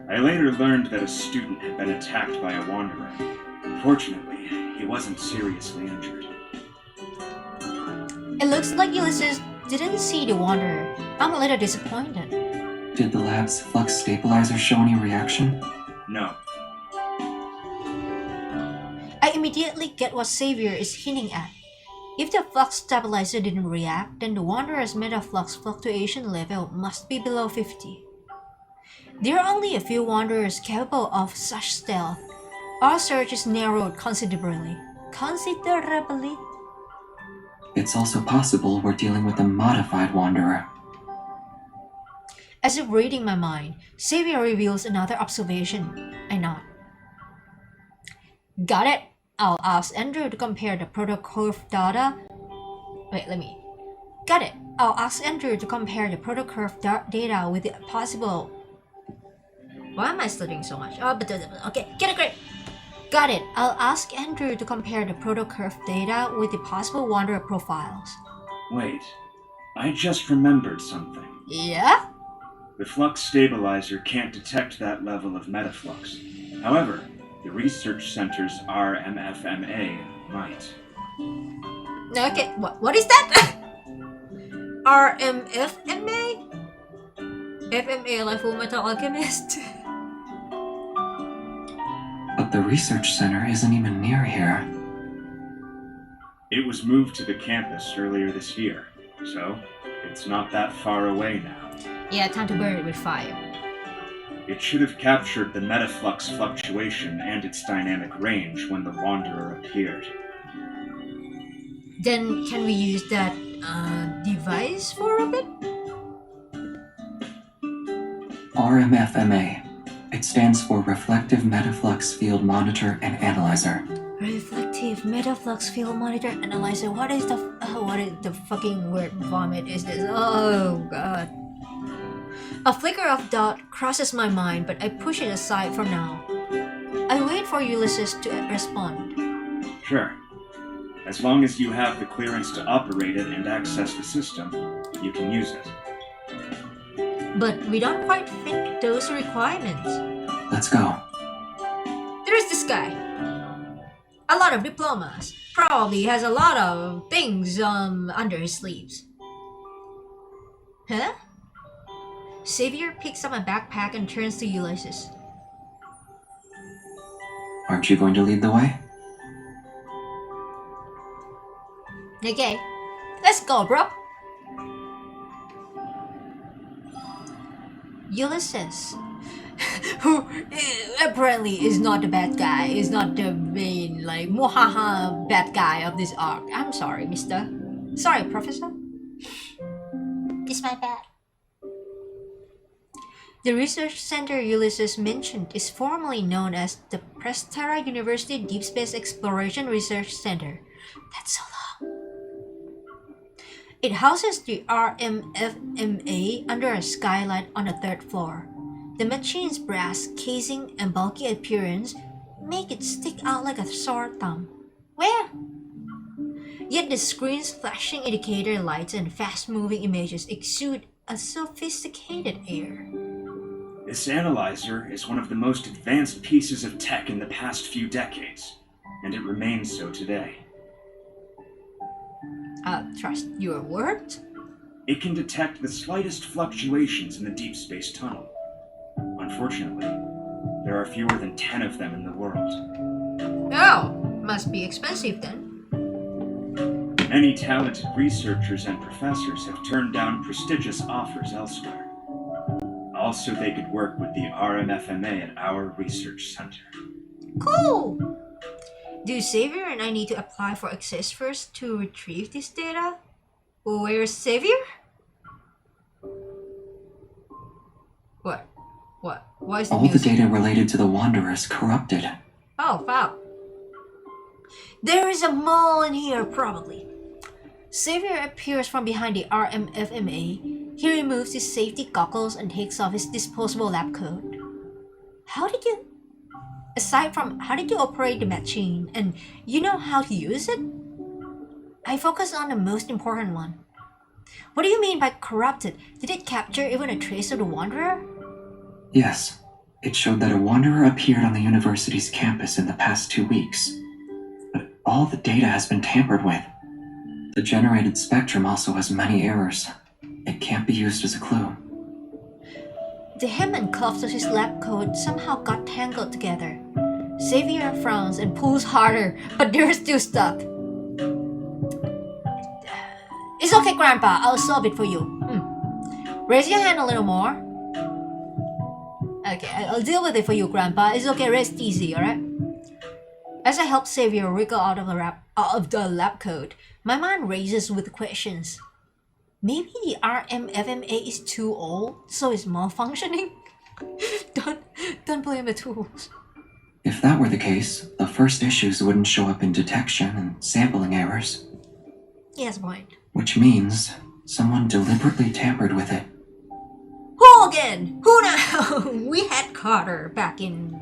I later learned that a student had been attacked by a Wanderer. Fortunately, he wasn't seriously injured. It looks like Ulysses didn't see the Wanderer. I'm a little disappointed. Did the lab's flux stabilizer show any reaction? No. I immediately get what Xavier is hinting at. If the flux stabilizer didn't react, then the Wanderer's metaflux fluctuation level must be below 50. There are only a few Wanderers capable of such stealth. Our search is narrowed considerably. It's also possible we're dealing with a modified Wanderer. As if reading my mind, Xavier reveals another observation. I nod. Got it. I'll ask Andrew to compare the protocurve data. Got it. I'll ask Andrew to compare the protocurve data with the possible. Why am I studying so much? Okay, get it great. Got it. I'll ask Andrew to compare the protocurve data with the possible Wanderer profiles. Wait, I just remembered something. Yeah? The flux stabilizer can't detect that level of metaflux. However, the research center's RMFMA might. Okay, what is that? RMFMA? FMA like Full Metal Alchemist? But the research center isn't even near here. It was moved to the campus earlier this year, so it's not that far away now. Yeah, time to burn it with fire. It should have captured the metaflux fluctuation and its dynamic range when the Wanderer appeared. Then can we use that device for a bit? RMFMA. It stands for Reflective Metaflux Field Monitor and Analyzer. Reflective Metaflux Field Monitor Analyzer. What is the fucking word vomit is this? Oh god. A flicker of doubt crosses my mind, but I push it aside for now. I wait for Ulysses to respond. Sure. As long as you have the clearance to operate it and access the system, you can use it. But we don't quite fit those requirements. Let's go. There's this guy. A lot of diplomas. Probably has a lot of things under his sleeves. Huh? Xavier picks up my backpack and turns to Ulysses. Aren't you going to lead the way? Okay, let's go, bro. Ulysses, who apparently is not the bad guy, is not the main, like, muhaha bad guy of this arc. I'm sorry, mister. Sorry, professor. It's my bad. The research center Ulysses mentioned is formally known as the Prestera University Deepspace Exploration Research Center. That's so long. It houses the RMFMA under a skylight on the third floor. The machine's brass casing and bulky appearance make it stick out like a sore thumb. Where? Yet the screen's flashing indicator lights and fast-moving images exude a sophisticated air. This analyzer is one of the most advanced pieces of tech in the past few decades, and it remains so today. Trust your words? It can detect the slightest fluctuations in the deep space tunnel. Unfortunately, there are fewer than 10 of them in the world. Oh, must be expensive then. Many talented researchers and professors have turned down prestigious offers elsewhere. Also, they could work with the RMFMA at our research center. Cool! Do Xavier and I need to apply for access first to retrieve this data? Where's Xavier? What? Why is the All the music? data related to the Wanderer is corrupted. Oh, wow. There is a mole in here, probably. Xavier appears from behind the RMFMA. He removes his safety goggles and takes off his disposable lab coat. How did you operate the machine, and you know how to use it? I focus on the most important one. What do you mean by corrupted? Did it capture even a trace of the Wanderer? Yes, it showed that a Wanderer appeared on the university's campus in the past 2 weeks. But all the data has been tampered with. The generated spectrum also has many errors. It can't be used as a clue. The hem and cuffs of his lab coat somehow got tangled together. Xavier frowns and pulls harder, but they're still stuck. It's okay, Grandpa. I'll solve it for you. Raise your hand a little more. Okay, I'll deal with it for you, Grandpa. It's okay, rest easy, alright? As I help Xavier wriggle out of the lab coat, my mind races with questions. Maybe the RMFMA is too old, so it's malfunctioning? Don't blame the tools. If that were the case, the first issues wouldn't show up in detection and sampling errors. Yes, point. Which means someone deliberately tampered with it. Who again? Who now? We had Carter back in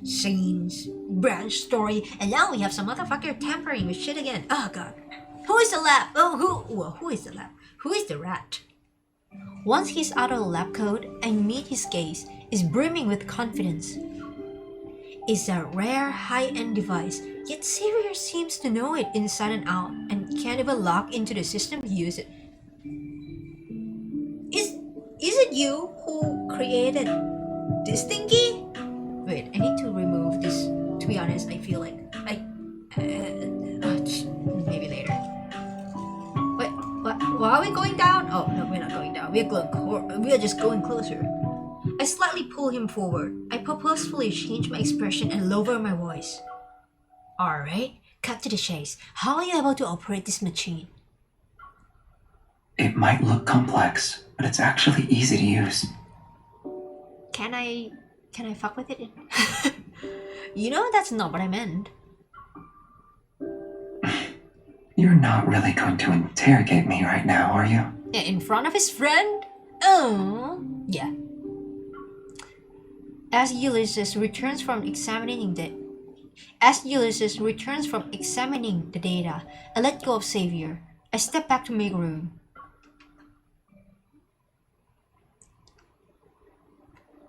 Shane's branch story, and now we have some motherfucker tampering with shit again. Oh god. Who is the lab? Who is the lab? Who is the rat? Once he's out of the lab coat, I meet his gaze. It's brimming with confidence. It's a rare high-end device, yet Xavier seems to know it inside and out and can't even log into the system to use it. Is it you who created this thingy? Wait, I need to remove this. To be honest, I feel like maybe later. Wait, why are we going down? Oh no, we're not going down. We are just going closer. I slightly pull him forward. I purposefully change my expression and lower my voice. Alright, cut to the chase. How are you able to operate this machine? It might look complex, but it's actually easy to use. Can I fuck with it? You know that's not what I meant. You're not really going to interrogate me right now, are you? In front of his friend? Oh, yeah. As Ulysses returns from examining the data, I let go of Xavier. I step back to make room.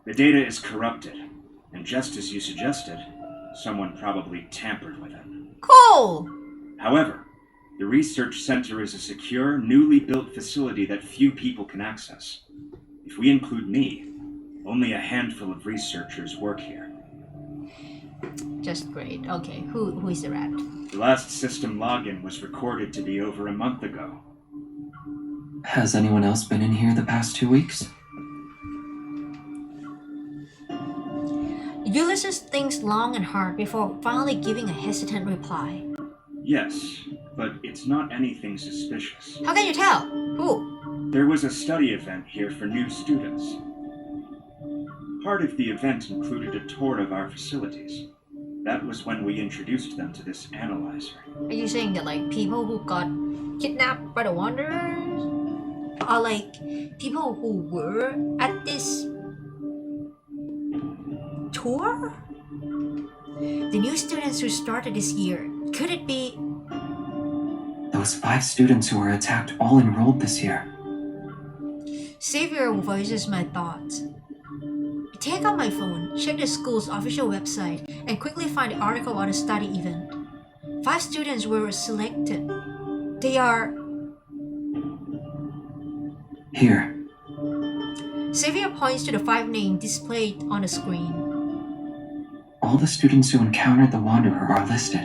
The data is corrupted, and just as you suggested, someone probably tampered with it. Cool! However, the research center is a secure, newly built facility that few people can access. If we include me, only a handful of researchers work here. Just great. Okay, who is the rat? The last system login was recorded to be over a month ago. Has anyone else been in here the past 2 weeks? Ulysses thinks long and hard before finally giving a hesitant reply. Yes, but it's not anything suspicious. How can you tell? Who? There was a study event here for new students. Part of the event included a tour of our facilities. That was when we introduced them to this analyzer. Are you saying that like people who got kidnapped by the Wanderers are like people who were at this tour? The new students who started this year, could it be? Those 5 students who were attacked all enrolled this year. Xavier voices my thoughts. I take out my phone, check the school's official website, and quickly find the article about the study event. 5 students were selected. They are... Here. Xavier points to the 5 names displayed on the screen. All the students who encountered the Wanderer are listed.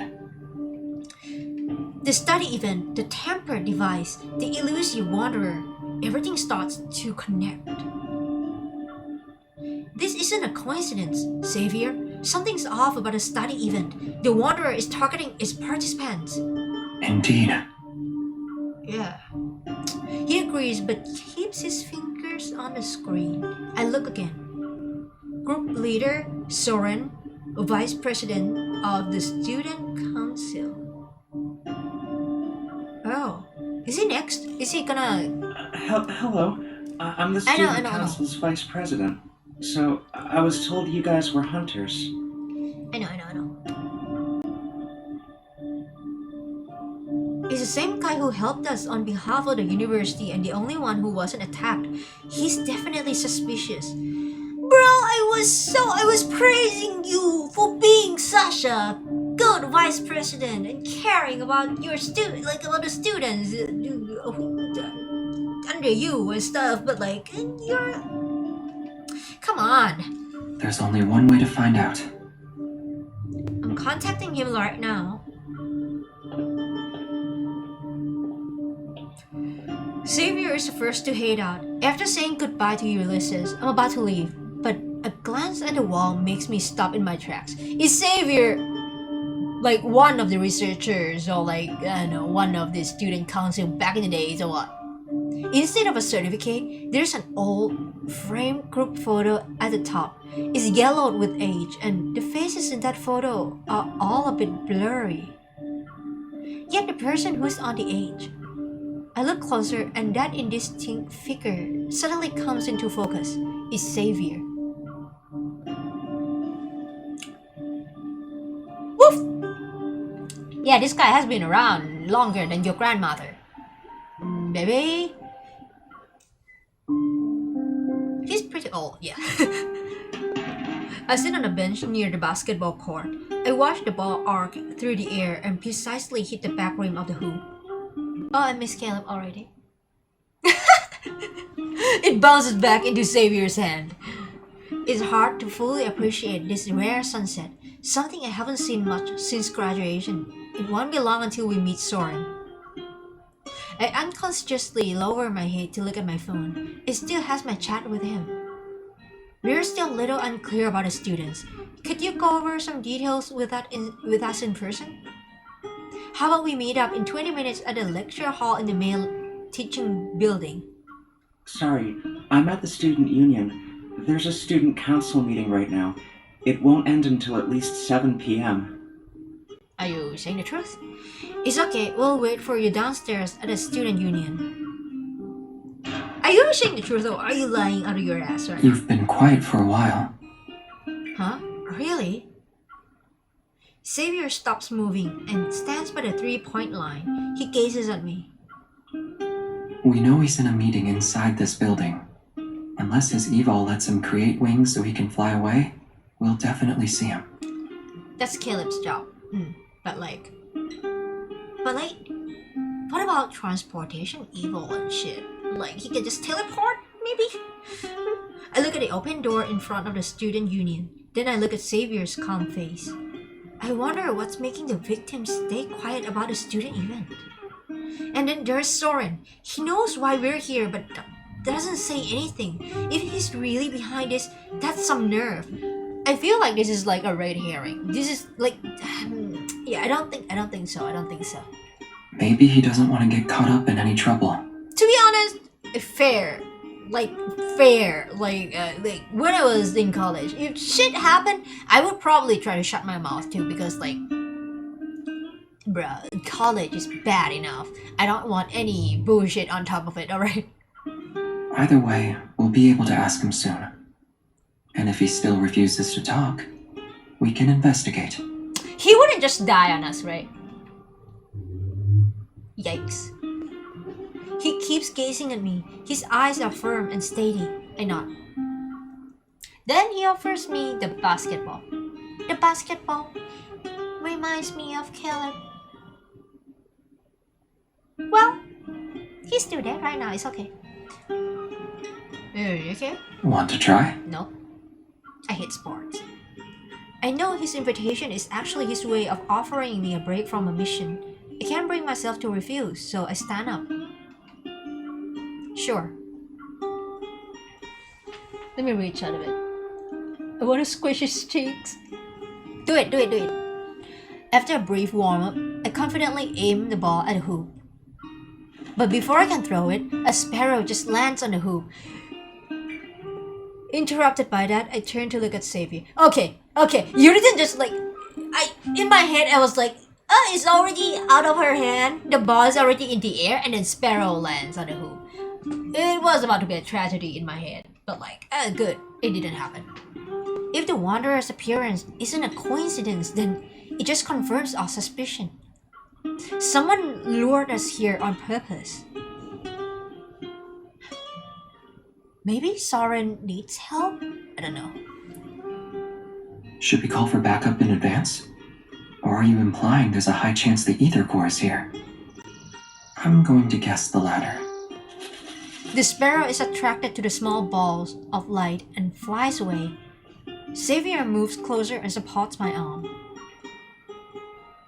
The study event, the tempered device, the elusive wanderer, everything starts to connect. This isn't a coincidence, Xavier. Something's off about the study event. The wanderer is targeting its participants. Indeed. Yeah. He agrees but keeps his fingers on the screen. I look again. Group leader, Soren, vice president of the student council. Oh, is he next? Is he gonna... Hello. I'm the I know. student council's vice president. So, I was told you guys were hunters. I know. He's the same guy who helped us on behalf of the university and the only one who wasn't attacked. He's definitely suspicious. Bro, I was praising you for being such a good vice president and caring about your about the students under you and stuff, but you're... Come on. There's only one way to find out. I'm contacting him right now. Xavier is the first to head out. After saying goodbye to Ulysses, I'm about to leave, but a glance at the wall makes me stop in my tracks. Is Xavier one of the researchers or I don't know, one of the student council back in the days or what? Instead of a certificate, there's an old framed group photo at the top. It's yellowed with age, and the faces in that photo are all a bit blurry. Yet the person who's on the edge. I look closer, and that indistinct figure suddenly comes into focus. It's Xavier. Woof! Yeah, this guy has been around longer than your grandmother. Baby? He's pretty old, yeah. I sit on a bench near the basketball court. I watch the ball arc through the air and precisely hit the back rim of the hoop. Oh, I missed Caleb already. It bounces back into Xavier's hand. It's hard to fully appreciate this rare sunset, something I haven't seen much since graduation. It won't be long until we meet Soren. I unconsciously lower my head to look at my phone. It still has my chat with him. We're still a little unclear about the students. Could you go over some details with us in person? How about we meet up in 20 minutes at the lecture hall in the male teaching building? Sorry, I'm at the student union. There's a student council meeting right now. It won't end until at least 7 p.m. Are you saying the truth? It's okay, we'll wait for you downstairs at the student union. Are you saying the truth or are you lying out of your ass right now? You've been quiet for a while. Huh? Really? Xavier stops moving and stands by the 3-point line. He gazes at me. We know he's in a meeting inside this building. Unless his evil lets him create wings so he can fly away, we'll definitely see him. That's Caleb's job. But what about transportation evil and shit? He can just teleport, maybe? I look at the open door in front of the student union. Then I look at Xavier's calm face. I wonder what's making the victims stay quiet about the student event. And then there's Soren. He knows why we're here, but doesn't say anything. If he's really behind this, that's some nerve. I feel like this is a red herring. This is yeah, I don't think so. Maybe he doesn't want to get caught up in any trouble. To be honest, fair. When I was in college, if shit happened, I would probably try to shut my mouth too, because bruh, college is bad enough. I don't want any bullshit on top of it, alright? Either way, we'll be able to ask him soon. And if he still refuses to talk, we can investigate. He wouldn't just die on us, right? Yikes. He keeps gazing at me. His eyes are firm and steady. I nod. Then he offers me the basketball. The basketball reminds me of Caleb. Well, he's still there right now. It's okay. Are you okay? Want to try? No. I hate sports. I know his invitation is actually his way of offering me a break from a mission. I can't bring myself to refuse, so I stand up. Sure. Let me reach out of it. I want to squish his cheeks. Do it. After a brief warm-up, I confidently aim the ball at the hoop. But before I can throw it, a sparrow just lands on the hoop. Interrupted by that, I turn to look at Xavier. Okay, you didn't just like... in my head, I was like, it's already out of her hand, the ball is already in the air, and then sparrow lands on the hoop. It was about to be a tragedy in my head, but like, good, it didn't happen. If the Wanderer's appearance isn't a coincidence, then it just confirms our suspicion. Someone lured us here on purpose. Maybe Soren needs help? I don't know. Should we call for backup in advance? Or are you implying there's a high chance the ether core is here? I'm going to guess the latter. The sparrow is attracted to the small balls of light and flies away. Xavier moves closer and supports my arm.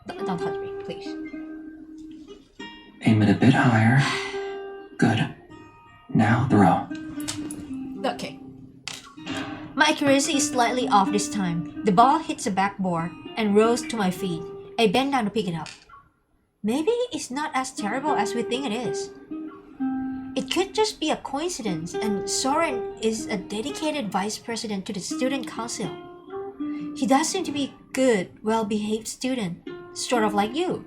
Don't touch me, please. Aim it a bit higher. Good. Now throw. Okay. My accuracy is slightly off this time. The ball hits the backboard and rose to my feet. I bend down to pick it up. Maybe it's not as terrible as we think it is. It could just be a coincidence, and Soren is a dedicated vice president to the student council. He does seem to be a good, well-behaved student, sort of like you.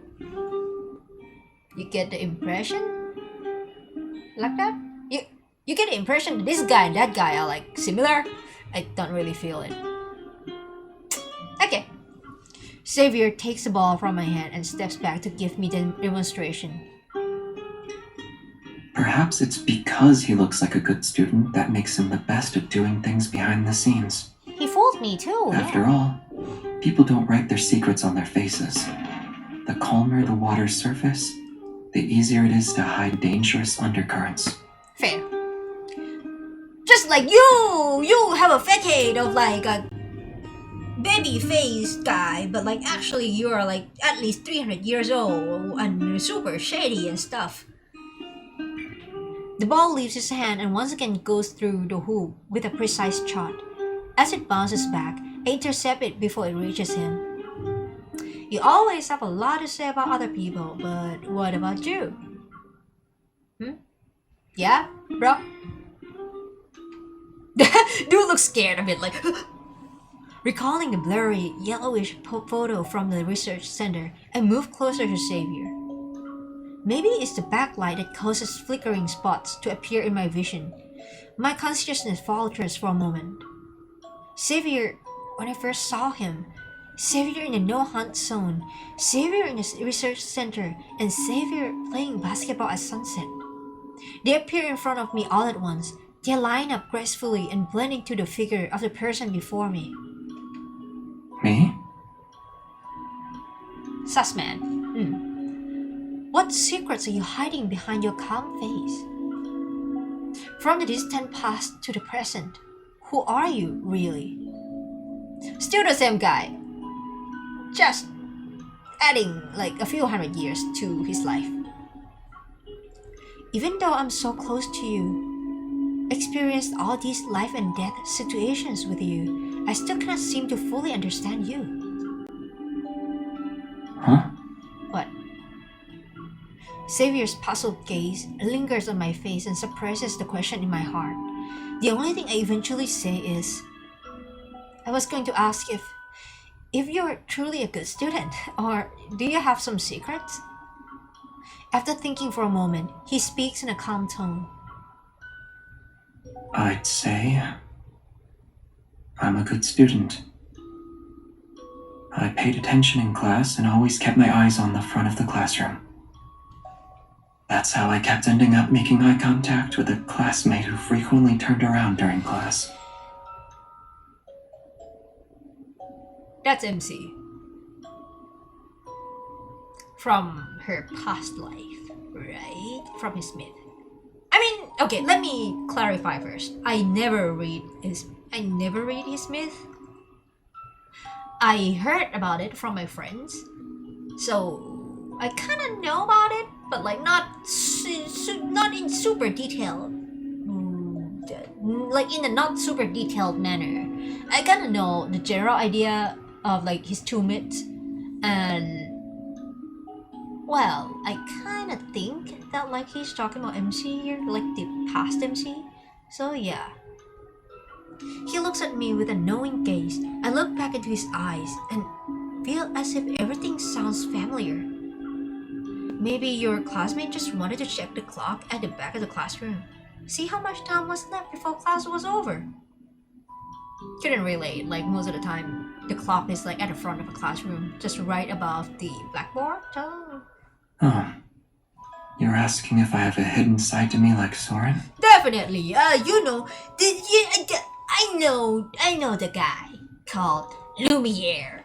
You get the impression? Like that? You get the impression that this guy and that guy are like similar? I don't really feel it. Okay. Xavier takes the ball from my hand and steps back to give me the demonstration. Perhaps it's because he looks like a good student that makes him the best at doing things behind the scenes. He fooled me too. After all, people don't write their secrets on their faces. The calmer the water's surface, the easier it is to hide dangerous undercurrents. Fair. Just like you have a facade of like a baby face guy, but like actually you are like at least 300 years old and super shady and stuff. The ball leaves his hand and once again goes through the hoop with a precise shot. As it bounces back, I intercept it before it reaches him. You always have a lot to say about other people, but what about you? Yeah, bro? Dude looks scared a bit, like... Recalling the blurry, yellowish photo from the research center, I move closer to Xavier. Maybe it's the backlight that causes flickering spots to appear in my vision. My consciousness falters for a moment. Xavier, when I first saw him, Xavier in the no-hunt zone, Xavier in the research center, and Xavier playing basketball at sunset. They appear in front of me all at once. They line up gracefully and blend into the figure of the person before me. Me? Sussman. What secrets are you hiding behind your calm face? From the distant past to the present, who are you, really? Still the same guy. Just adding like a few hundred years to his life. Even though I'm so close to you, experienced all these life and death situations with you, I still cannot seem to fully understand you. Huh? What? Xavier's puzzled gaze lingers on my face and suppresses the question in my heart. The only thing I eventually say is, I was going to ask if you're truly a good student, or do you have some secrets? After thinking for a moment, he speaks in a calm tone. I'd say I'm a good student. I paid attention in class and always kept my eyes on the front of the classroom. That's how I kept ending up making eye contact with a classmate who frequently turned around during class. That's MC. From her past life, right? From his myth. I mean, okay, let me clarify first. I never read his myth. I heard about it from my friends, so I kind of know about it, but like not in super detailed, like in a not super detailed manner. I kind of know the general idea of like his teammates, and well, I kind of think that like he's talking about MC here, like the past MC. So yeah. He looks at me with a knowing gaze. I look back into his eyes and feel as if everything sounds familiar. Maybe your classmate just wanted to check the clock at the back of the classroom. See how much time was left before class was over. Couldn't relate, like most of the time the clock is like at the front of a classroom, just right above the blackboard. Oh. You're asking if I have a hidden side to me like Soren? Definitely. You know, I know the guy called Lumiere.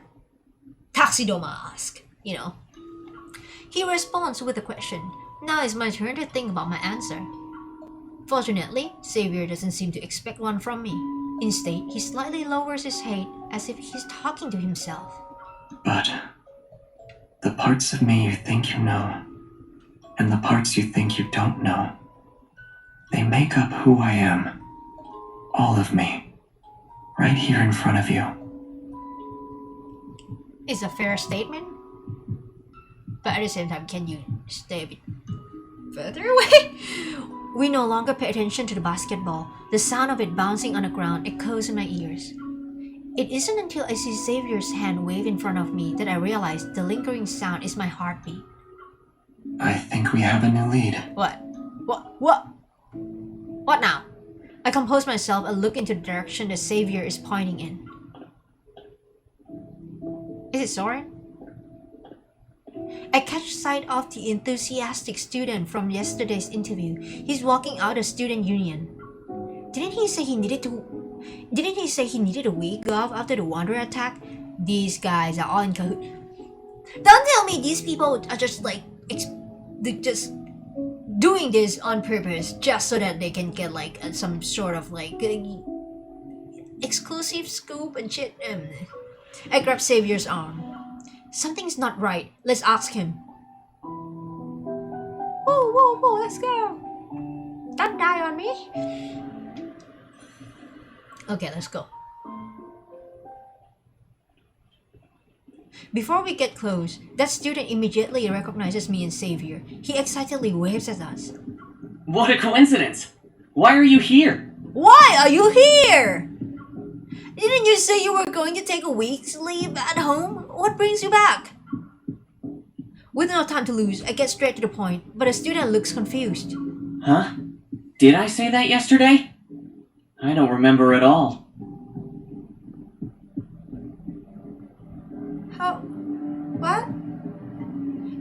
Tuxedo Mask, you know. He responds with a question. Now it's my turn to think about my answer. Fortunately, Xavier doesn't seem to expect one from me. Instead, he slightly lowers his head as if he's talking to himself. But the parts of me you think you know, and the parts you think you don't know, they make up who I am. All of me. Right here in front of you. It's a fair statement. But at the same time, can you stay a bit further away? We no longer pay attention to the basketball. The sound of it bouncing on the ground echoes in my ears. It isn't until I see Xavier's hand wave in front of me that I realize the lingering sound is my heartbeat. I think we have a new lead. What? What now? I compose myself and look into the direction that Xavier is pointing in. Is it Soren? I catch sight of the enthusiastic student from yesterday's interview. He's walking out of student union. Didn't he say he needed a week off after the Wanderer attack? These guys are all in cahoots. Don't tell me these people are just like just doing this on purpose just so that they can get like some sort of like exclusive scoop and shit. I grab Xavier's arm. Something's not right. Let's ask him. Whoa, let's go. Don't die on me. Okay, let's go. Before we get close, that student immediately recognizes me and Xavier. He excitedly waves at us. What a coincidence! Why are you here? Why are you here? Didn't you say you were going to take a week's leave at home? What brings you back? With no time to lose, I get straight to the point, but the student looks confused. Huh? Did I say that yesterday? I don't remember at all. How? What?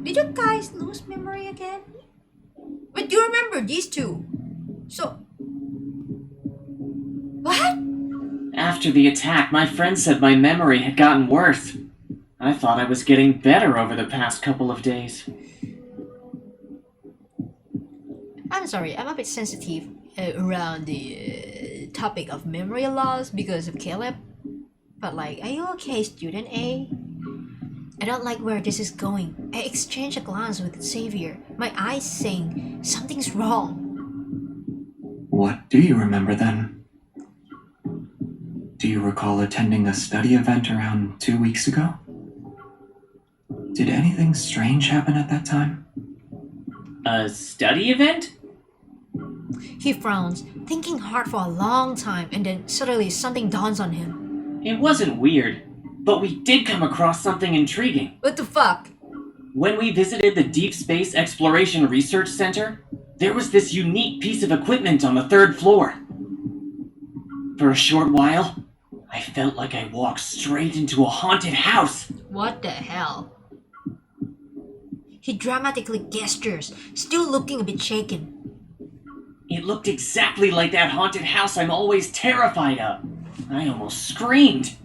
Did you guys lose memory again? But you remember these two. So... What? After the attack, my friend said my memory had gotten worse. I thought I was getting better over the past couple of days. I'm sorry, I'm a bit sensitive around the topic of memory loss because of Caleb. But like, are you okay, student A? I don't like where this is going. I exchange a glance with Xavier, my eyes saying something's wrong. What do you remember then? Do you recall attending a study event around 2 weeks ago? Did anything strange happen at that time? A study event? He frowns, thinking hard for a long time, and then suddenly something dawns on him. It wasn't weird, but we did come across something intriguing. What the fuck? When we visited the Deepspace Exploration Research Center, there was this unique piece of equipment on the 3rd floor. For a short while, I felt like I walked straight into a haunted house. What the hell? He dramatically gestures, still looking a bit shaken. It looked exactly like that haunted house I'm always terrified of. I almost screamed.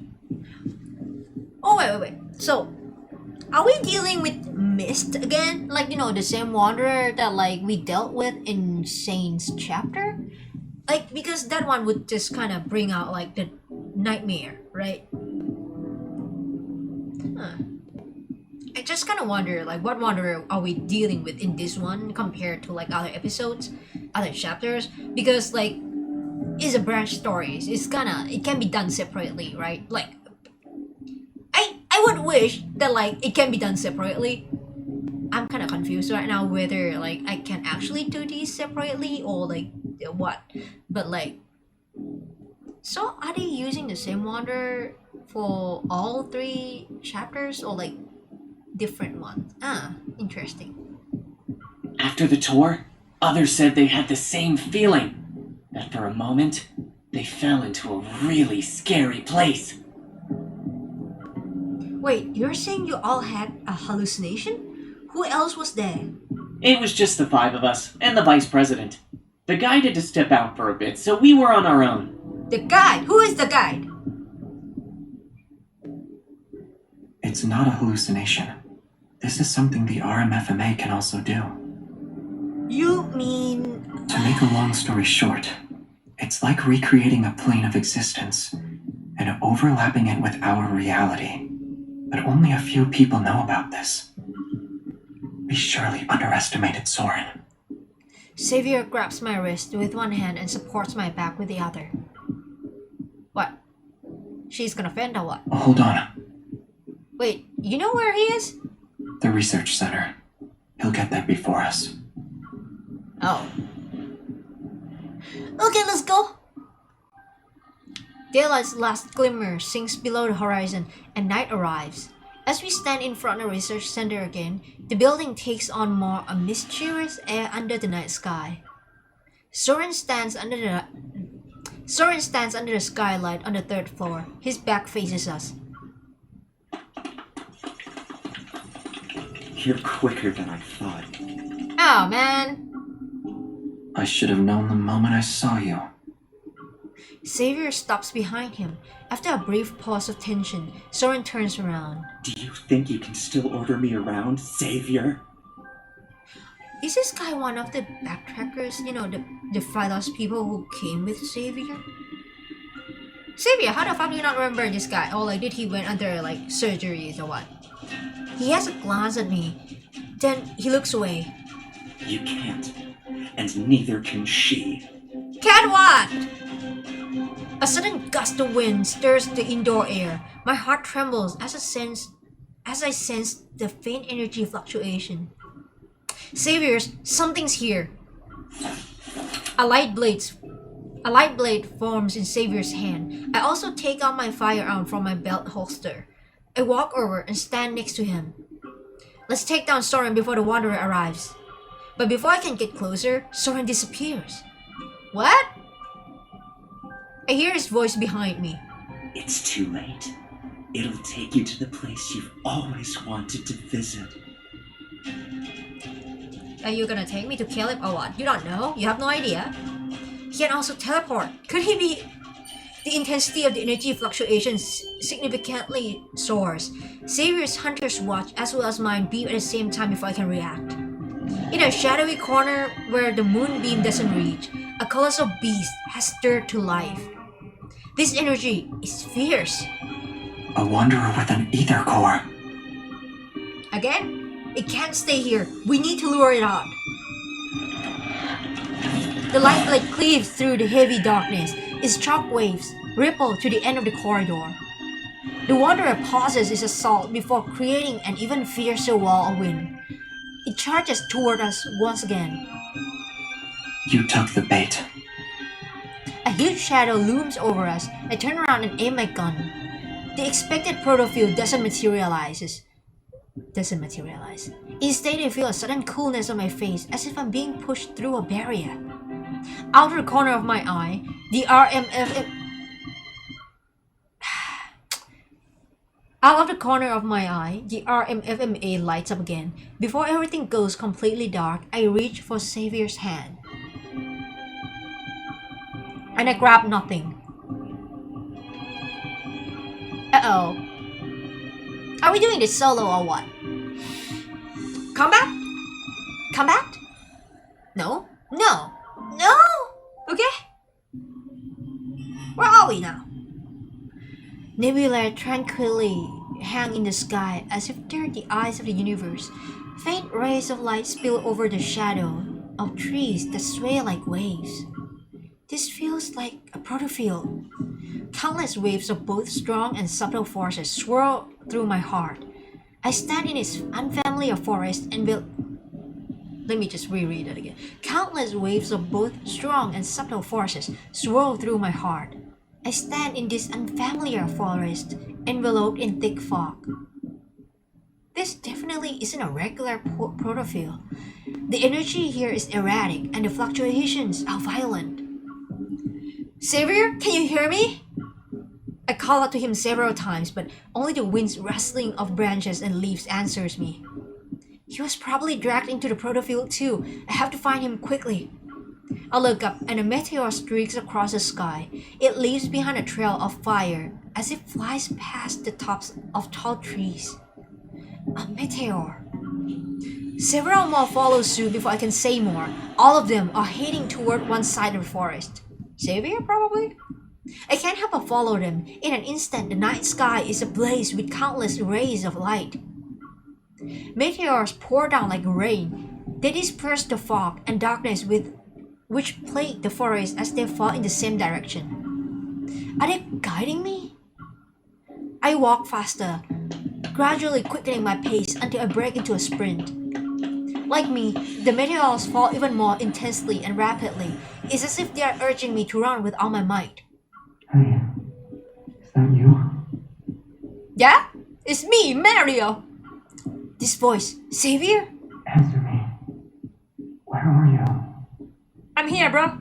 Oh, wait. So, are we dealing with Mist again? Like, you know, the same Wanderer that, like, we dealt with in Saint's chapter? Like, because that one would just kind of bring out, like, the nightmare, right? Huh. I just kind of wonder, like, what Wanderer are we dealing with in this one compared to like other episodes, other chapters? Because like, it's a branch stories. It can be done separately, right? Like, I would wish that like it can be done separately. I'm kind of confused right now whether like I can actually do these separately or like what. But like, so are they using the same Wanderer for all 3 chapters or like different ones? Ah, interesting. After the tour, others said they had the same feeling. That for a moment, they fell into a really scary place. Wait, you're saying you all had a hallucination? Who else was there? It was just the 5 of us, and the vice president. The guide had to step out for a bit, so we were on our own. The guide? Who is the guide? It's not a hallucination. This is something the RMFMA can also do. You mean... To make a long story short, it's like recreating a plane of existence and overlapping it with our reality. But only a few people know about this. We surely underestimated Soren. Xavier grabs my wrist with one hand and supports my back with the other. What? She's gonna faint or what? Hold on. Wait, you know where he is? The research center. He'll get there before us. Oh. Okay, let's go! Daylight's last glimmer sinks below the horizon and night arrives. As we stand in front of the research center again, the building takes on more a mysterious air under the night sky. Soren stands under the skylight on the 3rd floor. His back faces us. You're quicker than I thought. Oh man! I should have known the moment I saw you. Xavier stops behind him. After a brief pause of tension, Soren turns around. Do you think you can still order me around, Xavier? Is this guy one of the Backtrackers? You know, the Phylos people who came with Xavier? Xavier, how the fuck do you not remember this guy? Or like, did he went under like surgeries or what? He has a glance at me. Then he looks away. You can't. And neither can she. Can what? A sudden gust of wind stirs the indoor air. My heart trembles as I sense the faint energy fluctuation. Xavier's, something's here. A light blade forms in Xavier's hand. I also take out my firearm from my belt holster. I walk over and stand next to him. Let's take down Soren before the Wanderer arrives. But before I can get closer, Soren disappears. What? I hear his voice behind me. It's too late. It'll take you to the place you've always wanted to visit. Are you gonna take me to Caleb or what? You don't know? You have no idea? He can also teleport. Could he be... The intensity of the energy fluctuations significantly soars. Xavier's hunter's watch as well as mine beam at the same time before I can react. In a shadowy corner where the moonbeam doesn't reach, a colossal beast has stirred to life. This energy is fierce. A wanderer with an ether core. Again? It can't stay here. We need to lure it out. The light blade cleaves through the heavy darkness. Its shock waves ripple to the end of the corridor. The wanderer pauses his assault before creating an even fiercer wall of wind. It charges toward us once again. You took the bait. A huge shadow looms over us. I turn around and aim my gun. The expected protofield doesn't materialize. Instead, I feel a sudden coolness on my face as if I'm being pushed through a barrier. Out of the corner of my eye, the RMFMA lights up again. Before everything goes completely dark, I reach for Xavier's hand. And I grab nothing. Uh-oh. Are we doing this solo or what? Combat? Combat? No? No! No! Okay? Where are we now? Nebula tranquilly hang in the sky as if they're the eyes of the universe. Faint rays of light spill over the shadow of trees that sway like waves. This feels like a protofield. Countless waves of both strong and subtle forces swirl through my heart. I stand in its unfamiliar forest and will... Let me just reread it again. Countless waves of both strong and subtle forces swirl through my heart. I stand in this unfamiliar forest, enveloped in thick fog. This definitely isn't a regular protofield. The energy here is erratic and the fluctuations are violent. Xavier, can you hear me? I call out to him several times, but only the wind's rustling of branches and leaves answers me. He was probably dragged into the protofield too. I have to find him quickly. I look up and a meteor streaks across the sky. It leaves behind a trail of fire as it flies past the tops of tall trees. A meteor. Several more follow suit before I can say more. All of them are heading toward one side of the forest. Xavier, probably? I can't help but follow them. In an instant, the night sky is ablaze with countless rays of light. Meteors pour down like rain. They disperse the fog and darkness which plague the forest as they fall in the same direction. Are they guiding me? I walk faster, gradually quickening my pace until I break into a sprint. Like me, the meteors fall even more intensely and rapidly. It's as if they are urging me to run with all my might. Hey, is that you? Yeah? It's me, Mario! This voice, Xavier? Answer me. Where are you? I'm here, bro.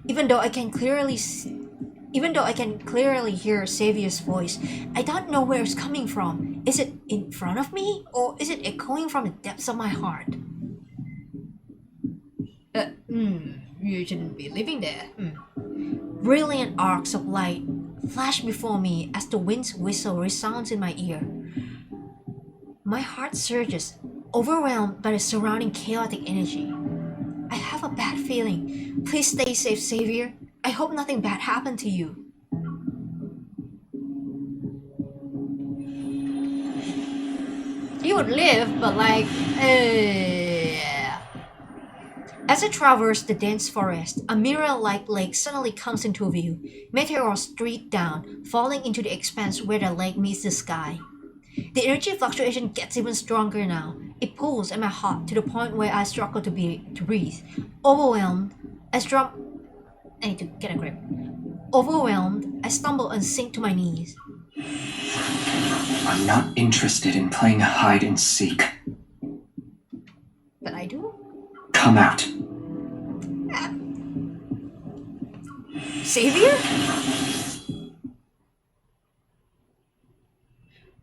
Even though I can clearly hear Xavier's voice, I don't know where it's coming from. Is it in front of me, or is it echoing from the depths of my heart? You shouldn't be living there. Brilliant arcs of light flash before me as the wind's whistle resounds in my ear. My heart surges, overwhelmed by the surrounding chaotic energy. I have a bad feeling. Please stay safe, Xavier. I hope nothing bad happened to you. You would live, but like, As I traverse the dense forest, a mirror-like lake suddenly comes into view. Meteors streak down, falling into the expanse where the lake meets the sky. The energy fluctuation gets even stronger now. It pulls at my heart to the point where I struggle to breathe. Overwhelmed, I need to get a grip. Overwhelmed, I stumble and sink to my knees. I'm not interested in playing hide and seek. But I do? Come out. Xavier?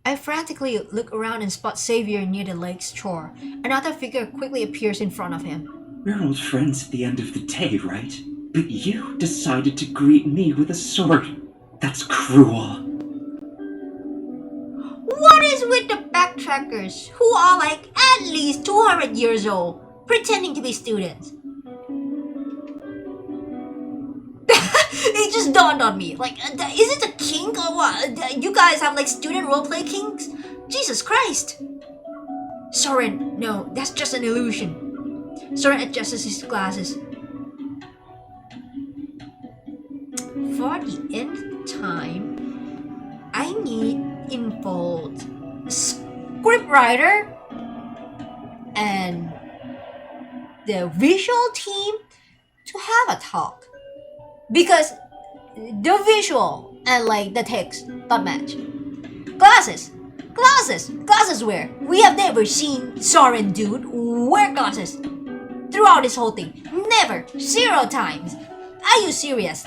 I frantically look around and spot Xavier near the lake's shore. Another figure quickly appears in front of him. We're old friends at the end of the day, right? But you decided to greet me with a sword. That's cruel. What is with the Backtrackers, who are like at least 200 years old, pretending to be students? It just dawned on me, like, is it a kink or what? You guys have like student roleplay kinks? Jesus Christ! Soren, no, that's just an illusion. Soren adjusts his glasses. For the nth time, I need involved scriptwriter and the visual team to have a talk. Because the visual and like the text don't match. Glasses wear. We have never seen Soren dude wear glasses throughout this whole thing. Never. 0 times. Are you serious?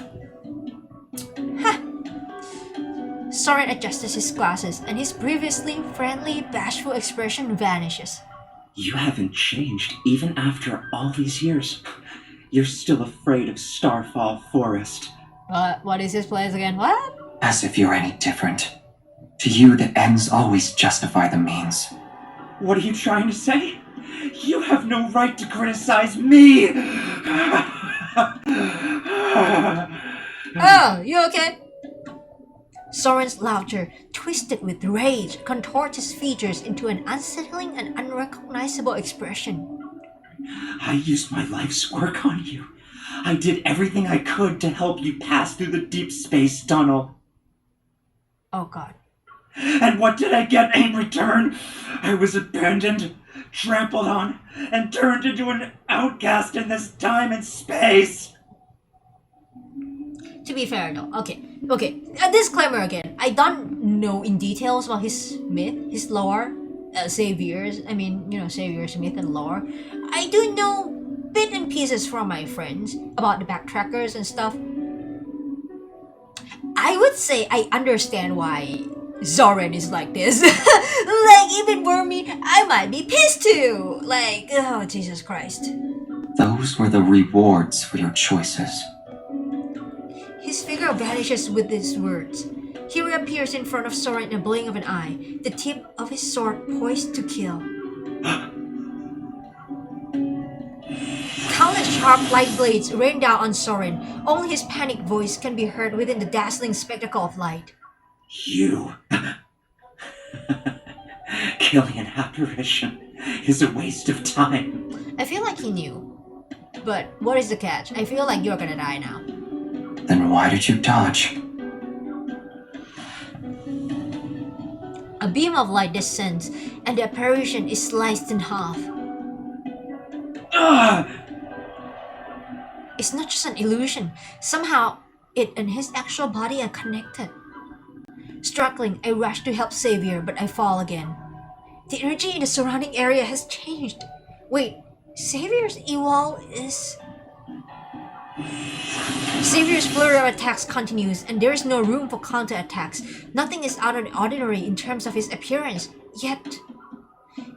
Huh. Soren adjusts his glasses and his previously friendly, bashful expression vanishes. You haven't changed even after all these years. You're still afraid of Starfall Forest. What is his place again? What? As if you're any different. To you, the ends always justify the means. What are you trying to say? You have no right to criticize me! Oh, you okay? Soren's laughter, twisted with rage, contorts his features into an unsettling and unrecognizable expression. I used my life's work on you. I did everything I could to help you pass through the deep space tunnel. Oh god. And what did I get in return? I was abandoned, trampled on, and turned into an outcast in this time and space. To be fair though, okay. A disclaimer again. I don't know in details about his myth, his lore, Xavier's myth and lore. I do know bit and pieces from my friends about the Backtrackers and stuff. I would say I understand why Zoran is like this. Like, if it were me, I might be pissed too. Like, oh, Jesus Christ. Those were the rewards for your choices. His figure vanishes with these words. He reappears in front of Soren in a blink of an eye, the tip of his sword poised to kill. Countless sharp light blades rain down on Soren. Only his panicked voice can be heard within the dazzling spectacle of light. You. Killing an apparition is a waste of time. I feel like he knew. But what is the catch? I feel like you're gonna die now. Then why did you dodge? A beam of light descends, and the apparition is sliced in half. Ugh! It's not just an illusion. Somehow, it and his actual body are connected. Struggling, I rush to help Xavier, but I fall again. The energy in the surrounding area has changed. Wait, Xavier's evil is... Xavier's flurry of attacks continues, and there is no room for counterattacks. Nothing is out of the ordinary in terms of his appearance, yet...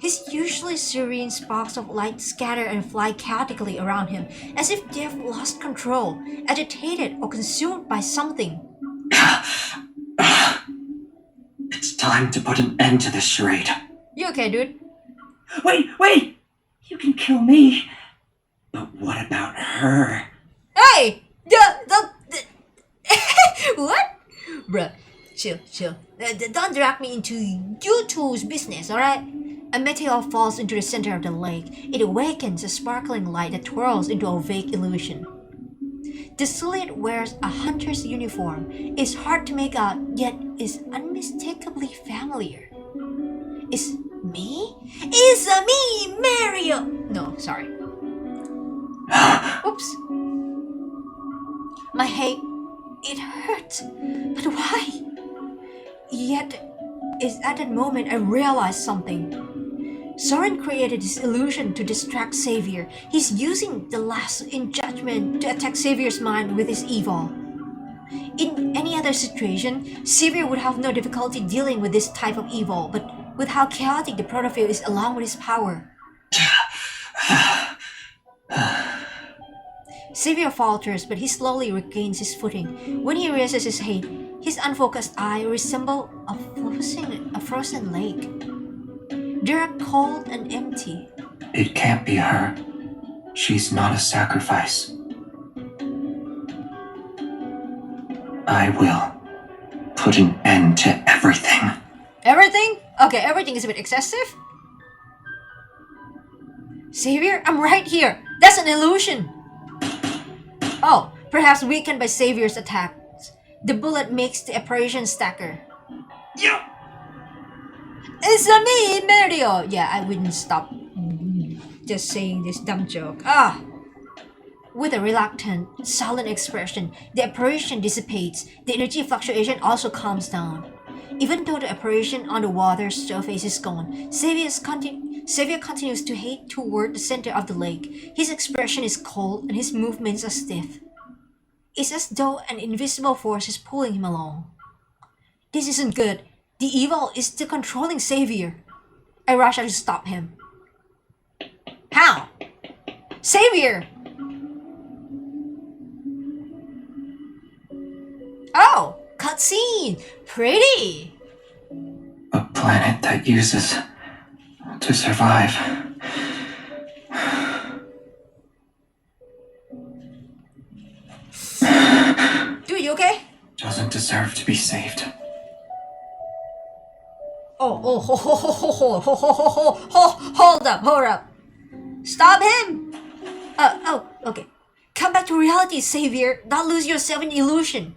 His usually serene sparks of light scatter and fly chaotically around him, as if they have lost control, agitated or consumed by something. It's time to put an end to this charade. You okay, dude? Wait! You can kill me. But what about her? Hey! What? Bruh, chill. Don't drag me into you two's business, alright? A meteor falls into the center of the lake. It awakens a sparkling light that twirls into a vague illusion. The silhouette wears a hunter's uniform. It's hard to make out, yet is unmistakably familiar. It's me? It's me, Mario! No, sorry. Oops. My head, it hurts. But why? Yet, it's at that moment I realized something. Soren created this illusion to distract Xavier. He's using the last in judgment to attack Xavier's mind with his evil. In any other situation, Xavier would have no difficulty dealing with this type of evil, but with how chaotic the Protofield is along with his power. Xavier falters, but he slowly regains his footing. When he raises his head, his unfocused eye resembles a frozen lake. They're cold and empty. It can't be her. She's not a sacrifice. I will put an end to everything. Everything? Okay, everything is a bit excessive. Xavier, I'm right here. That's an illusion. Oh, perhaps weakened by Xavier's attacks. The bullet makes the apparition stagger. You! It's me, Mario! Yeah, I wouldn't stop just saying this dumb joke. With a reluctant, sullen expression, the apparition dissipates. The energy fluctuation also calms down. Even though the apparition on the water's surface is gone, Xavier continues to head toward the center of the lake. His expression is cold and his movements are stiff. It's as though an invisible force is pulling him along. This isn't good. The evil is still controlling Xavier. I rush out to stop him. How? Xavier! Oh, cutscene! Pretty! A planet that uses to survive. Dude, you okay? Doesn't deserve to be saved. Hold up. Stop him! Okay. Come back to reality, Xavier. Don't lose yourself in illusion.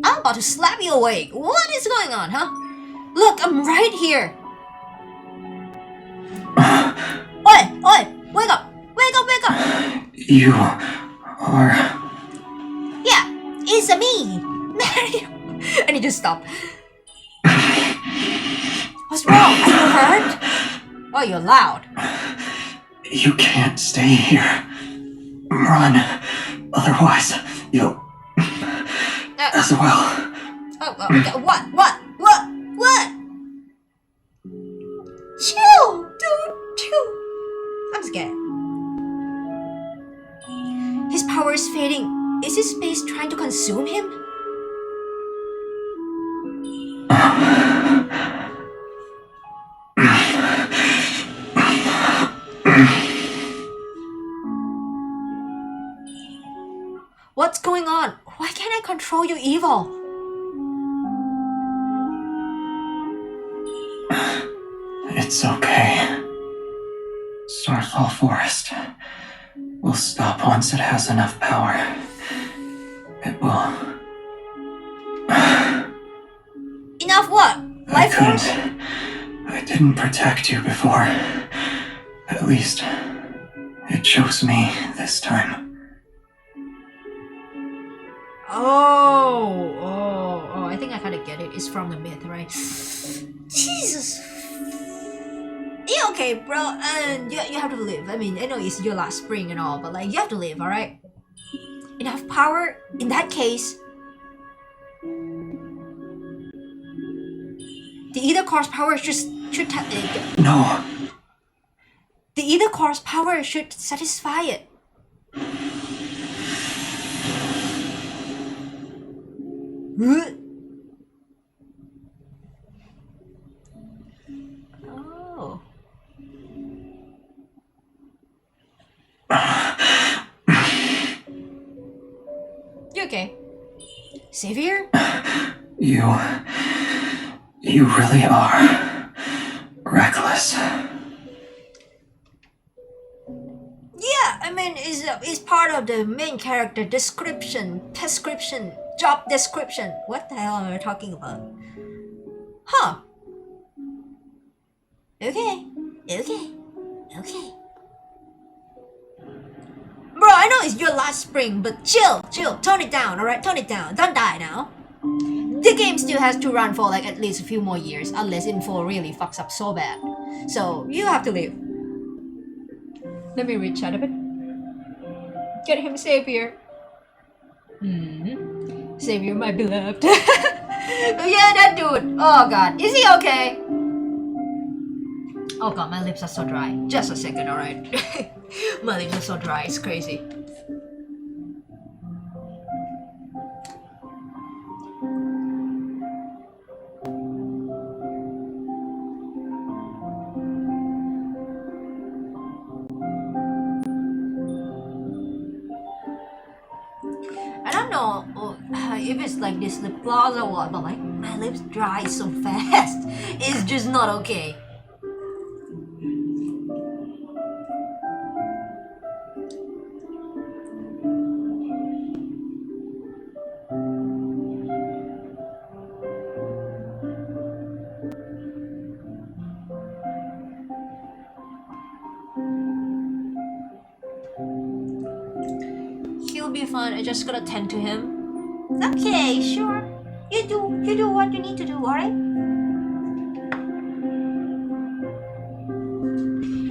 I'm about to slap you awake. What is going on, huh? Look, I'm right here. Oi! Wake up! You are... Yeah, it's me, Mario. I need to stop. What's wrong? Are you hurt? Oh, you're loud. You can't stay here. Run. Otherwise, you'll... as well. Okay. What? Chill, dude, chill. I'm scared. His power is fading. Is his space trying to consume him? What's going on? Why can't I control your evil? It's okay. Starfall Forest will stop once it has enough power. It will. Enough what? Life force? I didn't protect you before. At least, it chose me this time. Oh, I think I kind of get it. It's from the myth, right? Jesus. Yeah, okay, bro. You have to live. I mean, I know it's your last spring and all, but like, you have to live, alright? Enough power? In that case, the Ether Core's power should No. The Ether Core's power should satisfy it. Oh. You okay? Xavier? You really are reckless. Yeah, I mean, it's part of the main character description, job description. What the hell am I talking about? Huh. Okay. Bro, I know it's your last spring, but chill. Tone it down, alright? Tone it down. Don't die now. The game still has to run for like at least a few more years, unless Info really fucks up so bad. So, you have to live. Let me reach out a bit. Get him, Xavier. Xavier, my beloved. Yeah, that dude. Oh god. Is he okay? Oh god, my lips are so dry. Just a second, alright? My lips are so dry, it's crazy. I don't know if it's like this lip gloss or what, but like my lips dry so fast. It's just not okay. He'll be fine. I just gotta tend to him. Okay, sure. You do what you need to do, alright?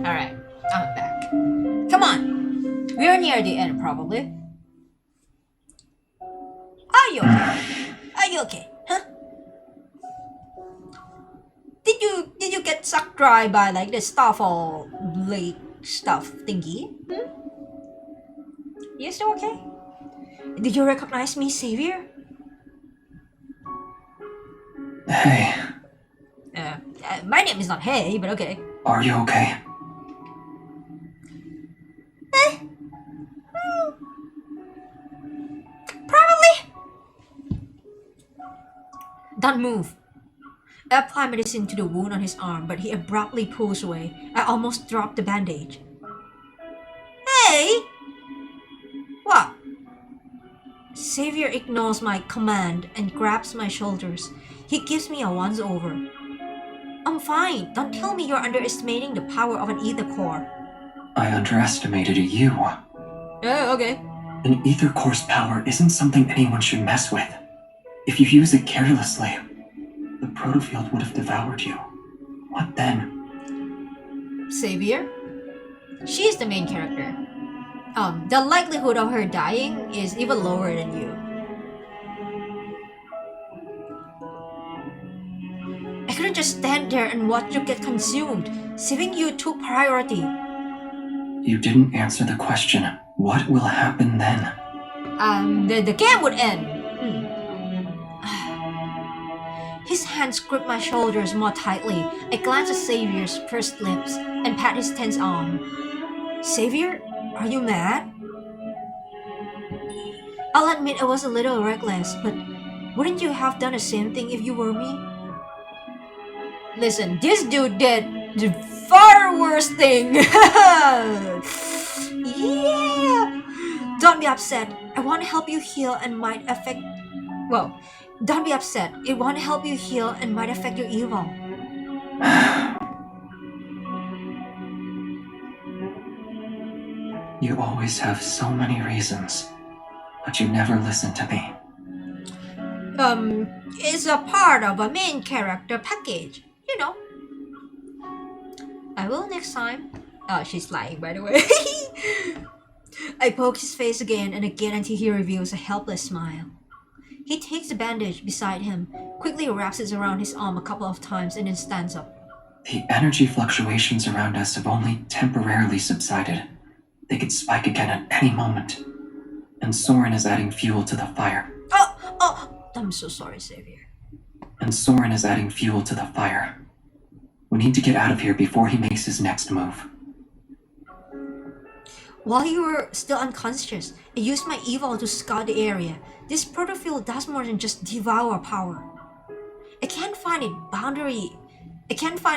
Alright, I'm back. Come on! We're near the end, probably. Are you okay? Are you okay? Huh? Did you get sucked dry by like the Starfall Lake stuff thingy? You still okay? Did you recognize me, Xavier? Hey. My name is not Hey, but okay. Are you okay? Probably. Don't move. I apply medicine to the wound on his arm, but he abruptly pulls away. I almost dropped the bandage. Hey! What? Xavier ignores my command and grabs my shoulders. He gives me a once-over. I'm fine. Don't tell me you're underestimating the power of an ether core. I underestimated you. Oh, okay. An ether core's power isn't something anyone should mess with. If you use it carelessly, the protofield would have devoured you. What then? Xavier? She's the main character. The likelihood of her dying is even lower than you. I couldn't just stand there and watch you get consumed. Saving you took priority. You didn't answer the question. What will happen then? The game would end. His hands grip my shoulders more tightly. I glance at Xavier's pursed lips and pat his tense arm. Xavier, are you mad? I'll admit I was a little reckless, but wouldn't you have done the same thing if you were me? Listen, this dude did the far worse thing. Yeah. Don't be upset. I want to help you heal and might affect... Well, don't be upset. It won't help you heal and might affect your evil. You always have so many reasons, but you never listen to me. It's a part of a main character package, you know. I will next time. Oh, she's lying, by the way. I poke his face again and again until he reveals a helpless smile. He takes the bandage beside him, quickly wraps it around his arm a couple of times, and then stands up. The energy fluctuations around us have only temporarily subsided. They could spike again at any moment. And Soren is adding fuel to the fire. Oh, I'm so sorry, Xavier. And Soren is adding fuel to the fire. We need to get out of here before he makes his next move. While you were still unconscious, I used my evil to scout the area. This protofield does more than just devour power. I can't find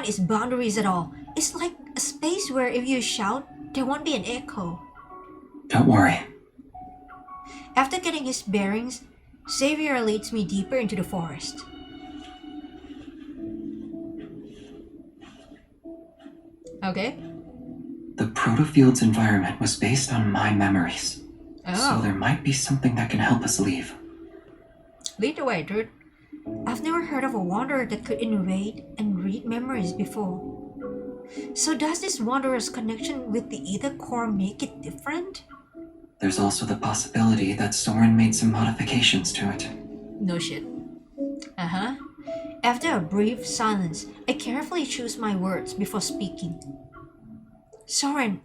its boundaries at all. It's like a space where if you shout, there won't be an echo. Don't worry. After getting his bearings, Xavier leads me deeper into the forest. Okay. The protofield's environment was based on my memories. So there might be something that can help us leave. Lead the way, dude. I've never heard of a wanderer that could invade and read memories before. So does this wanderer's connection with the ether core make it different? There's also the possibility that Soren made some modifications to it. No shit. After a brief silence, I carefully choose my words before speaking. Soren,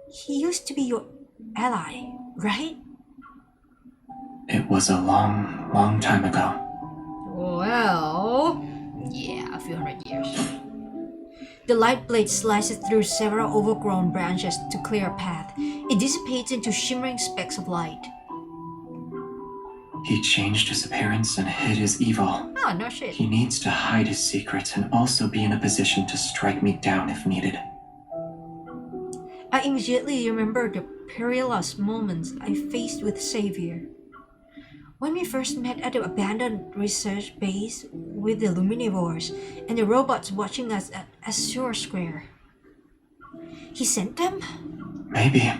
he used to be your ally, right? It was a long, long time ago. Well, yeah, a few hundred years. The light blade slices through several overgrown branches to clear a path. It dissipates into shimmering specks of light. He changed his appearance and hid his evil. Oh, no shit. He needs to hide his secrets and also be in a position to strike me down if needed. I immediately remember the perilous moments I faced with Xavier. When we first met at the abandoned research base with the Luminivores and the robots watching us at Azure Square. He sent them? Maybe.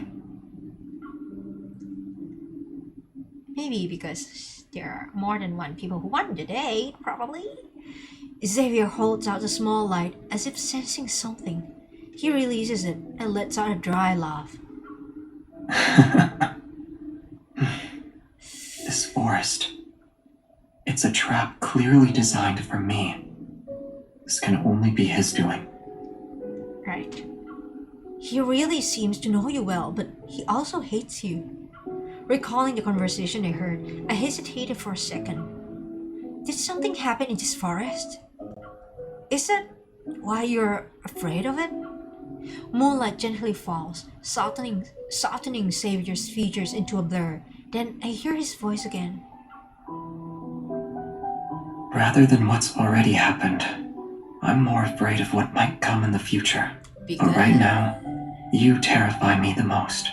Maybe because there are more than one people who want the date, probably. Xavier holds out a small light as if sensing something. He releases it and lets out a dry laugh. This forest. It's a trap clearly designed for me. This can only be his doing. Right. He really seems to know you well, but he also hates you. Recalling the conversation I heard, I hesitated for a second. Did something happen in this forest? Is that why you're afraid of it? Moonlight gently falls, softening Xavier's features into a blur. Then I hear his voice again. Rather than what's already happened, I'm more afraid of what might come in the future. But right now, you terrify me the most.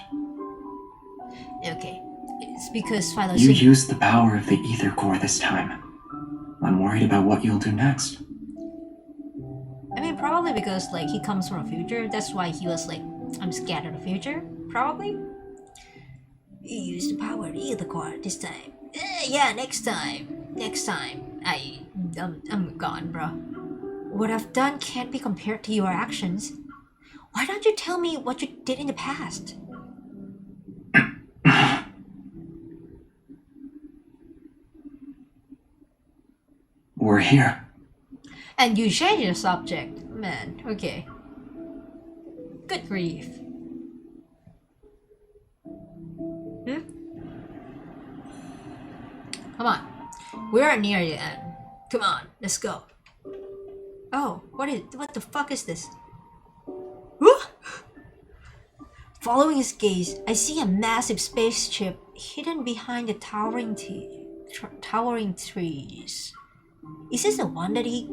Okay, it's because Philo You said- used the power of the ether core this time. I'm worried about what you'll do next. I mean, probably because like he comes from the future. That's why he was like, I'm scared of the future. Probably. You use the power of the ether core this time. Yeah, next time. Next time. I'm gone, bro. What I've done can't be compared to your actions. Why don't you tell me what you did in the past? We're here. And you change the subject. Man, okay. Good grief. Come on. We are near the end. Come on, let's go. Oh, what the fuck is this? Following his gaze, I see a massive spaceship hidden behind the towering trees. Is this the one that he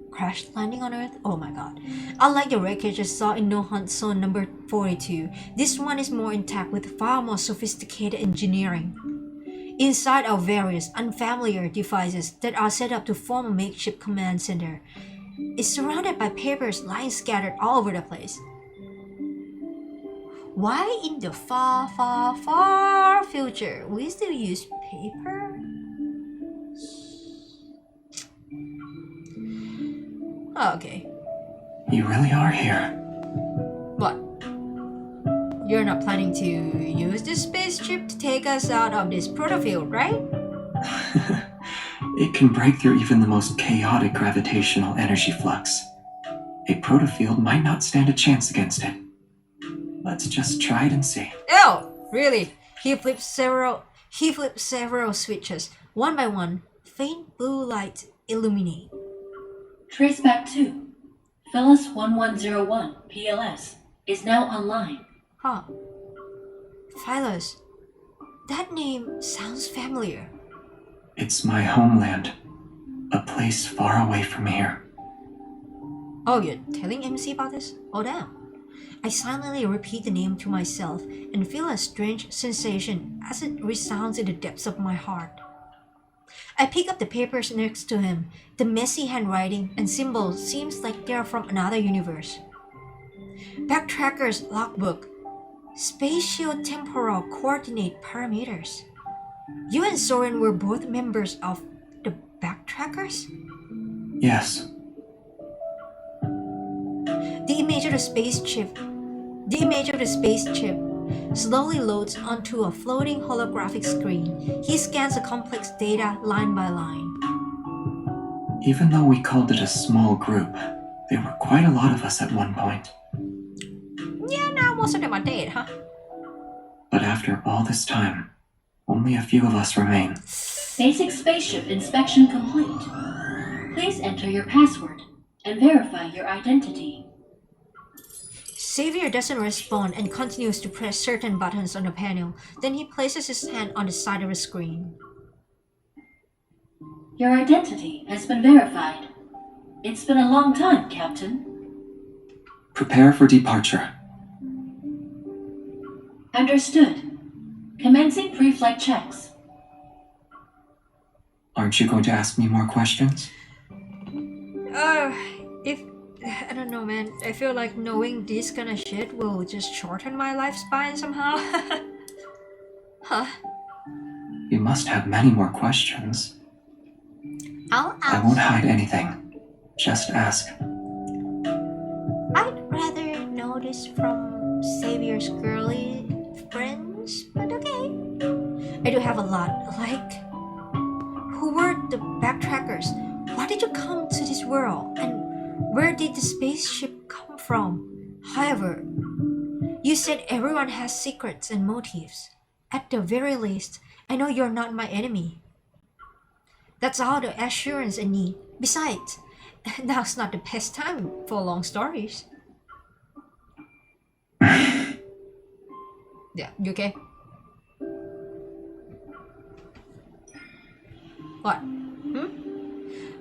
crashed landing on Earth? Oh my god. Unlike the wreckage I saw in No Hunt Zone number 42, this one is more intact with far more sophisticated engineering. Inside are various unfamiliar devices that are set up to form a makeshift command center. It's surrounded by papers lying scattered all over the place. Why in the far, far, far future we still use paper? Oh, okay. You really are here. What? You're not planning to use this spaceship to take us out of this protofield, right? It can break through even the most chaotic gravitational energy flux. A protofield might not stand a chance against it. Let's just try it and see. Oh, really? He flipped several switches. One by one, faint blue lights illuminate. Traceback 2, Phyllis 1101 PLS, is now online. Huh. Phyllis. That name sounds familiar. It's my homeland. A place far away from here. Oh, you're telling MC about this? Oh, damn. I silently repeat the name to myself and feel a strange sensation as it resounds in the depths of my heart. I pick up the papers next to him. The messy handwriting and symbols seems like they're from another universe. Backtrackers logbook. Spatio-temporal coordinate parameters. You and Soren were both members of the Backtrackers? Yes. The image of the spaceship slowly loads onto a floating holographic screen. He scans the complex data line by line. Even though we called it a small group, there were quite a lot of us at one point. Yeah, now most of them are dead, huh? But after all this time, only a few of us remain. Basic spaceship inspection complete. Please enter your password and verify your identity. Xavier doesn't respond and continues to press certain buttons on the panel. Then he places his hand on the side of the screen. Your identity has been verified. It's been a long time, Captain. Prepare for departure. Understood. Commencing pre-flight checks. Aren't you going to ask me more questions? I don't know, man. I feel like knowing this kind of shit will just shorten my lifespan somehow. Huh? You must have many more questions. I'll I ask. won't hide anything. Just ask. I'd rather know this from Xavier's girly friends, but okay. I do have a lot. Like, who were the Backtrackers? Why did you come to this world? And where did the spaceship come from? However, you said everyone has secrets and motives. At the very least, I know you're not my enemy. That's all the assurance I need. Besides, now's not the best time for long stories. Yeah, you okay? What?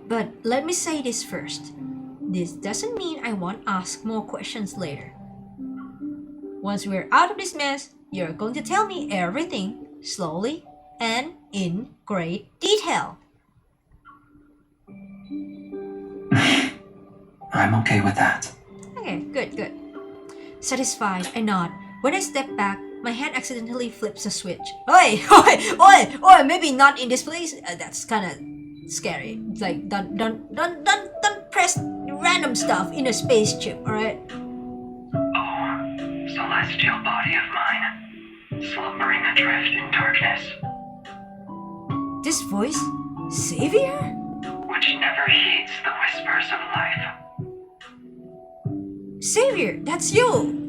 But let me say this first. This doesn't mean I won't ask more questions later. Once we're out of this mess, you're going to tell me everything, slowly and in great detail. I'm okay with that. Okay, good. Satisfied, I nod. When I step back, my hand accidentally flips a switch. Oi! Maybe not in this place. That's kind of scary. Like, don't press random stuff in a spaceship, alright? Oh, celestial body of mine, slumbering adrift in darkness, This voice? Xavier? which never heeds the whispers of life. Xavier, that's you!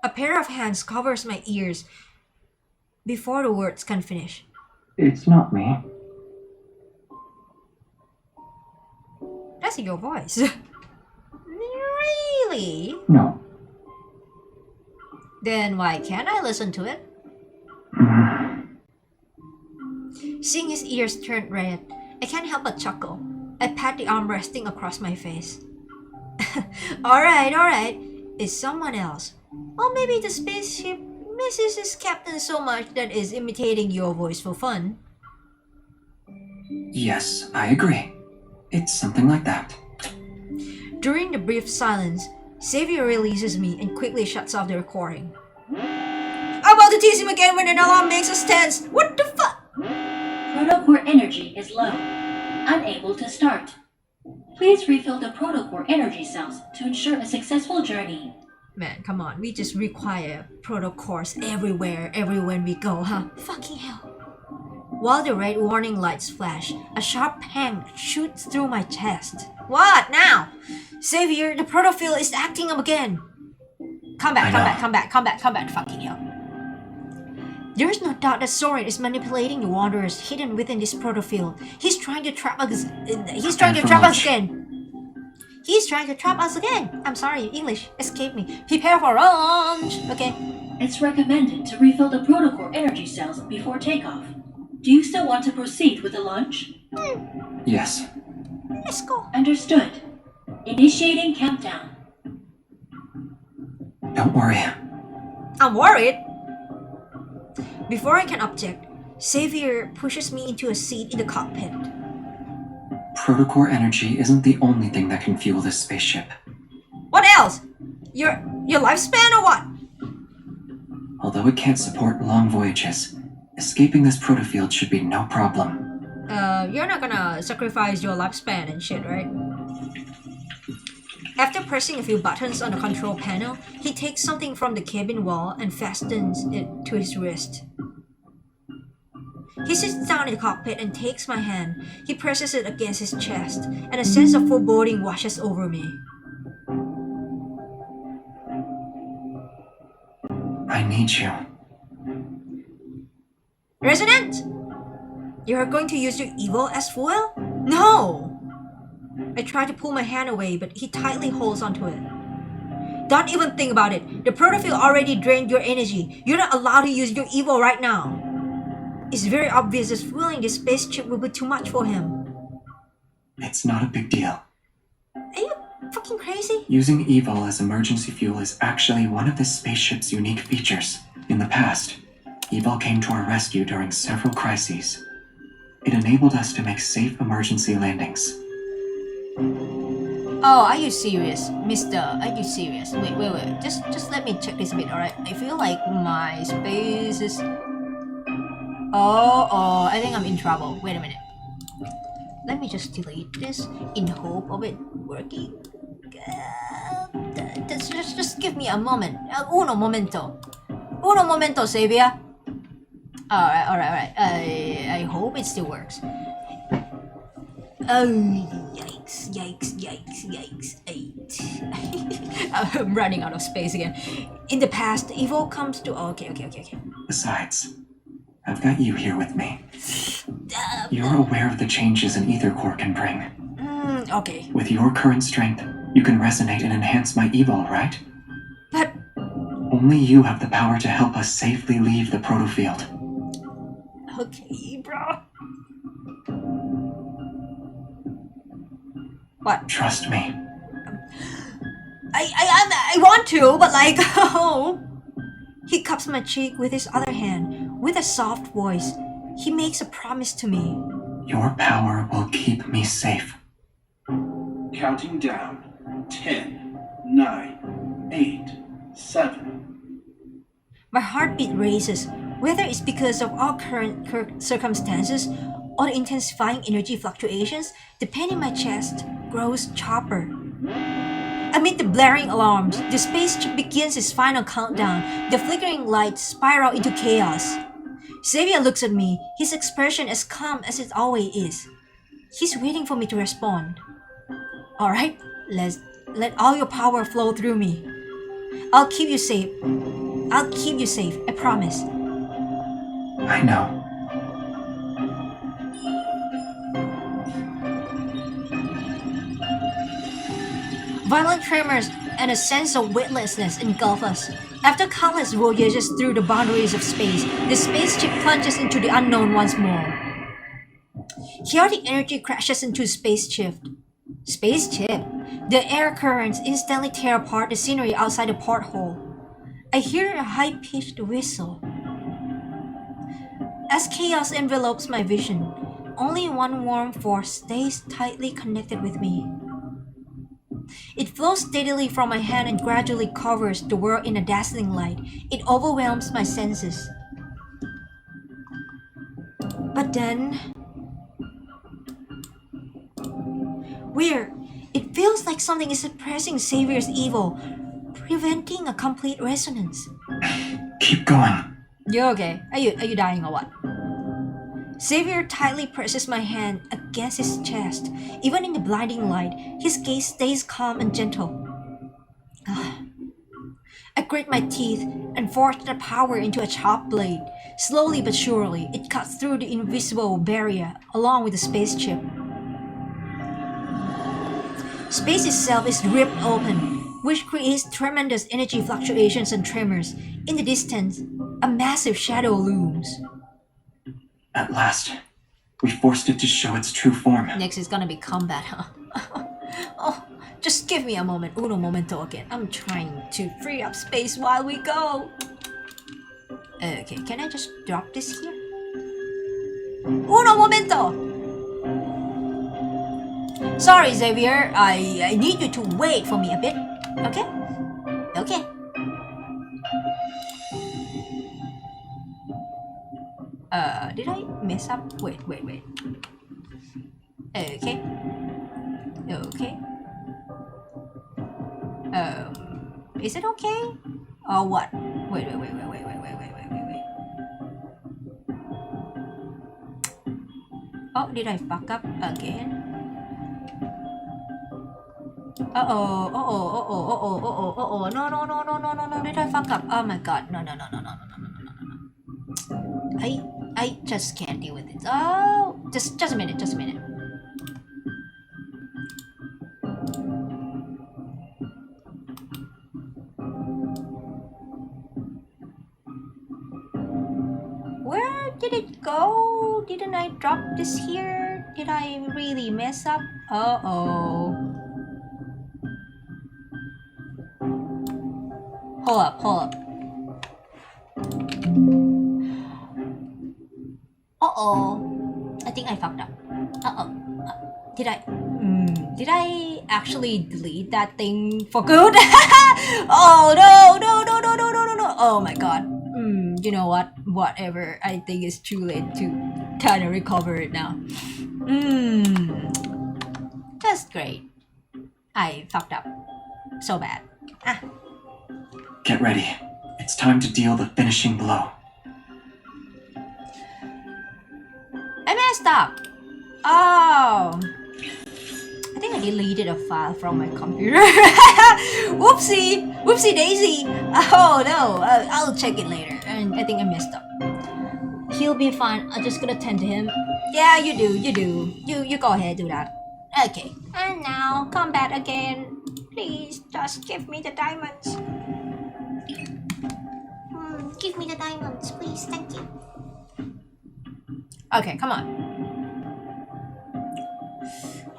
A pair of hands covers my ears before the words can finish. It's not me. That's your voice. Really? No. Then why can't I listen to it? Seeing his ears turn red, I can't help but chuckle. I pat the arm resting across my face. Alright. It's someone else. Or maybe the spaceship misses its captain so much that is imitating your voice for fun. Yes, I agree. It's something like that. During the brief silence, Xavier releases me and quickly shuts off the recording. I'm about to tease him again when an alarm makes us tense. What the fuck? Protocore energy is low. Unable to start. Please refill the protocore energy cells to ensure a successful journey. Man, come on. We just require protocores everywhere we go, huh? Fucking hell. While the red warning lights flash, a sharp pang shoots through my chest. What now? Xavier, the protofield is acting up again. Come back, fucking hell. There is no doubt that Soren is manipulating the wanderers hidden within this protofield. He's trying to trap us. He's trying to trap us again. I'm sorry, English escaped me. Prepare for launch. Okay. It's recommended to refill the protocore energy cells before takeoff. Do you still want to proceed with the launch? Yes. Let's go. Understood. Initiating countdown. Don't worry. I'm worried. Before I can object, Xavier pushes me into a seat in the cockpit. Protocore energy isn't the only thing that can fuel this spaceship. What else? Your lifespan or what? Although it can't support long voyages, escaping this protofield should be no problem. You're not gonna sacrifice your lifespan and shit, right? After pressing a few buttons on the control panel, he takes something from the cabin wall and fastens it to his wrist. He sits down in the cockpit and takes my hand. He presses it against his chest, and a sense of foreboding washes over me. I need you. Resonant! You're going to use your evil as fuel? No! I try to pull my hand away, but he tightly holds onto it. Don't even think about it. The protofield already drained your energy. You're not allowed to use your evil right now. It's very obvious that fueling this spaceship will be too much for him. It's not a big deal. Are you fucking crazy? Using evil as emergency fuel is actually one of this spaceship's unique features. In the past, evil came to our rescue during several crises. It enabled us to make safe emergency landings. Oh, are you serious, mister? Are you serious? Wait. Just let me check this a bit, alright? I feel like my space is... Oh, I think I'm in trouble. Wait a minute. Let me just delete this in hope of it working. Just give me a moment. Uno momento, Xavier. Alright. I hope it still works. Oh, yikes. I'm running out of space again. In the past, evil comes to... Oh, okay. Besides, I've got you here with me. You're aware of the changes an ether core can bring. Okay. With your current strength, you can resonate and enhance my evil, right? But... Only you have the power to help us safely leave the protofield. Okay, bro. What? Trust me. I want to, but like, oh. He cups my cheek with his other hand. With a soft voice, he makes a promise to me. Your power will keep me safe. Counting down. 10, 9, 8, 7. My heartbeat races, whether it's because of our current circumstances or the intensifying energy fluctuations, the pain in my chest grows sharper. Amid the blaring alarms, the spaceship begins its final countdown. The flickering lights spiral into chaos. Xavier looks at me, his expression as calm as it always is. He's waiting for me to respond. Alright, let all your power flow through me. I'll keep you safe. I'll keep you safe, I promise. I know. Violent tremors and a sense of weightlessness engulf us. After countless voyages through the boundaries of space, the spaceship plunges into the unknown once more. Chaotic energy crashes into spaceship. The air currents instantly tear apart the scenery outside the porthole. I hear a high-pitched whistle. As chaos envelopes my vision, only one warm force stays tightly connected with me. It flows steadily from my hand and gradually covers the world in a dazzling light. It overwhelms my senses. But then... weird. It feels like something is suppressing Xavier's evil, preventing a complete resonance. Keep going. You okay? Are you dying or what? Xavier tightly presses my hand against his chest. Even in the blinding light, his gaze stays calm and gentle. I grit my teeth and force the power into a sharp blade. Slowly but surely, it cuts through the invisible barrier along with the spaceship. Space itself is ripped open, which creates tremendous energy fluctuations and tremors. In the distance, a massive shadow looms. At last, we forced it to show its true form. Next is gonna be combat, huh? Oh, just give me a moment. Uno momento again. I'm trying to free up space while we go. Okay, can I just drop this here? Uno momento! Sorry, Xavier. I need you to wait for me a bit. Okay? Okay. Did I mess up? Wait. Okay. Is it okay? Or what? Wait. Oh, did I fuck up again? No, did I fuck up? Oh my god, no. I just can't deal with it. Oh, just a minute. Where did it go? Didn't I drop this here? Did I really mess up? Uh-oh. Hold up. Uh-oh. I think I fucked up. Uh-oh. Did I actually delete that thing for good? Oh, no. Oh my god. You know what? Whatever. I think it's too late to kind of recover it now. That's great. I fucked up. So bad. Get ready. It's time to deal the finishing blow. I messed up. Oh. I think I deleted a file from my computer. Whoopsie daisy. Oh no, I'll check it later. And I think I messed up. He'll be fine. I'm just gonna tend to him. Yeah, you do. You go ahead, do that. Okay. And now, combat again. Please, just give me the diamonds. Give me the diamonds, please. Thank you. Okay, come on.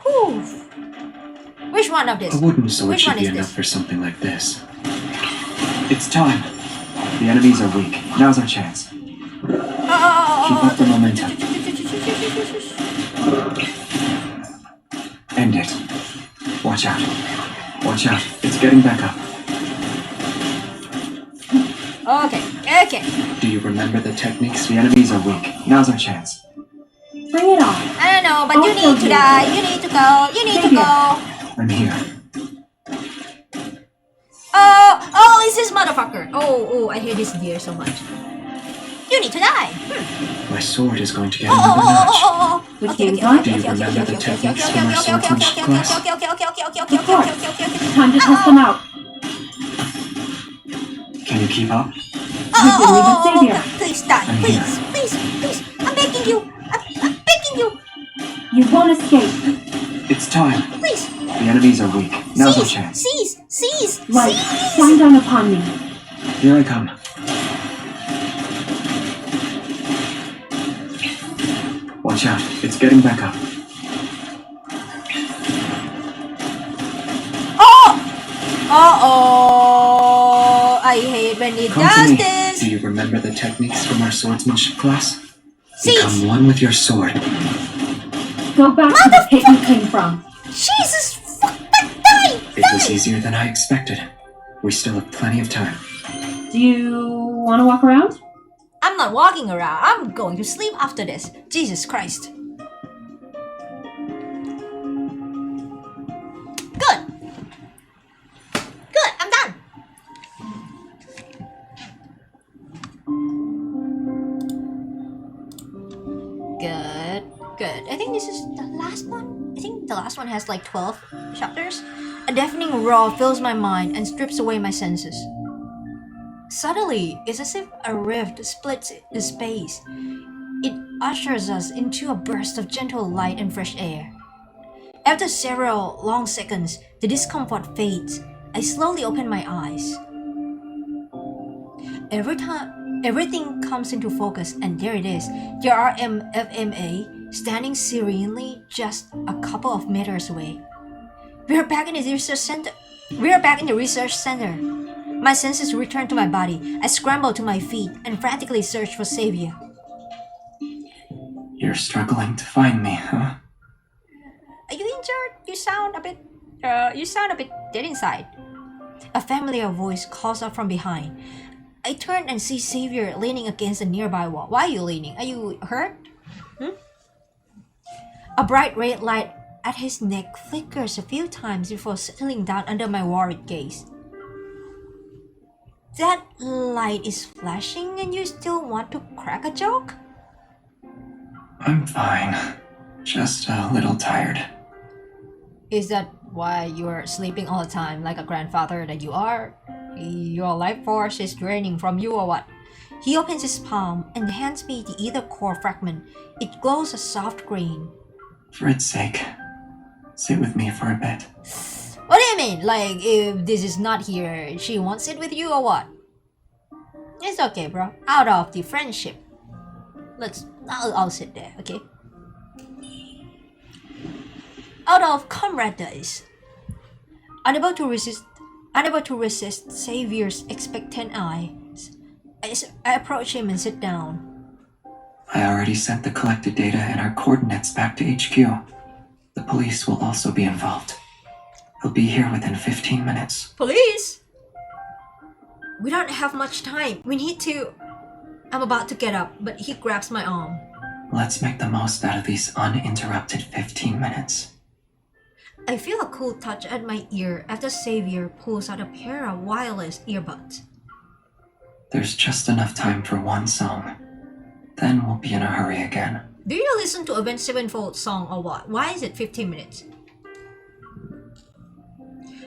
Whew. Which one of this? A wooden sword Which should one be is enough this? for something like this. It's time. The enemies are weak. Now's our chance. Keep up the momentum. End it. Watch out. Watch out. It's getting back up. Okay. Do you remember the techniques? The enemies are weak. Now's our chance. Bring it on. I don't know, but you need to die. You need to go. You need to go. I'm here. Oh, it's this motherfucker. Oh, I hate this deer so much. You need to die. My sword is going to get another notch. Which Okay. game's on? Do you remember the techniques from our swordsmanship class? Okay. Time to test them out. Can you keep up? Xavier. Please die. Please. I'm begging you. I'm begging you. You won't escape. It's time. Please. The enemies are weak. Now's our chance. Seize. Right. Shine down upon me. Here I come. Watch out. It's getting back up. Uh-oh. I hate when it Come to does me. this. Do you remember the techniques from our swordsmanship class? Seize. Become one with your sword. Go back to the pit you came from. Jesus fucking die. It was easier than I expected. We still have plenty of time. Do you want to walk around? I'm not walking around. I'm going to sleep after this. Jesus Christ. Good. I'm done. Good. I think this is the last one. I think the last one has like 12 chapters. A deafening roar fills my mind and strips away my senses. Suddenly, it's as if a rift splits the space. It ushers us into a burst of gentle light and fresh air. After several long seconds, the discomfort fades. I slowly open my eyes. Everything comes into focus, and there it is, the RMFMA, standing serenely just a couple of meters away. We are back in the research center. My senses return to my body. I scramble to my feet and frantically search for Xavier. You're struggling to find me, huh? Are you injured? You sound a bit dead inside. A familiar voice calls out from behind. I turn and see Xavier leaning against a nearby wall. Why are you leaning? Are you hurt? A bright red light at his neck flickers a few times before settling down under my worried gaze. That light is flashing and you still want to crack a joke? I'm fine. Just a little tired. Is that why you're sleeping all the time like a grandfather that you are? Your life force is draining from you or what? He opens his palm and hands me the ether core fragment. It glows a soft green. For its sake, sit with me for a bit. What do you mean? Like, if this is not here, she won't sit with you or what? It's okay, bro. Out of the friendship. I'll sit there, okay? Out of camaraderie. Unable to resist Xavier's expectant eyes, I approach him and sit down. I already sent the collected data and our coordinates back to HQ. The police will also be involved. They'll be here within 15 minutes. Police? We don't have much time. We need to... I'm about to get up, but he grabs my arm. Let's make the most out of these uninterrupted 15 minutes. I feel a cool touch at my ear after Xavier pulls out a pair of wireless earbuds. There's just enough time for one song. Then we'll be in a hurry again. Do you listen to Avenged Sevenfold song or what? Why is it 15 minutes?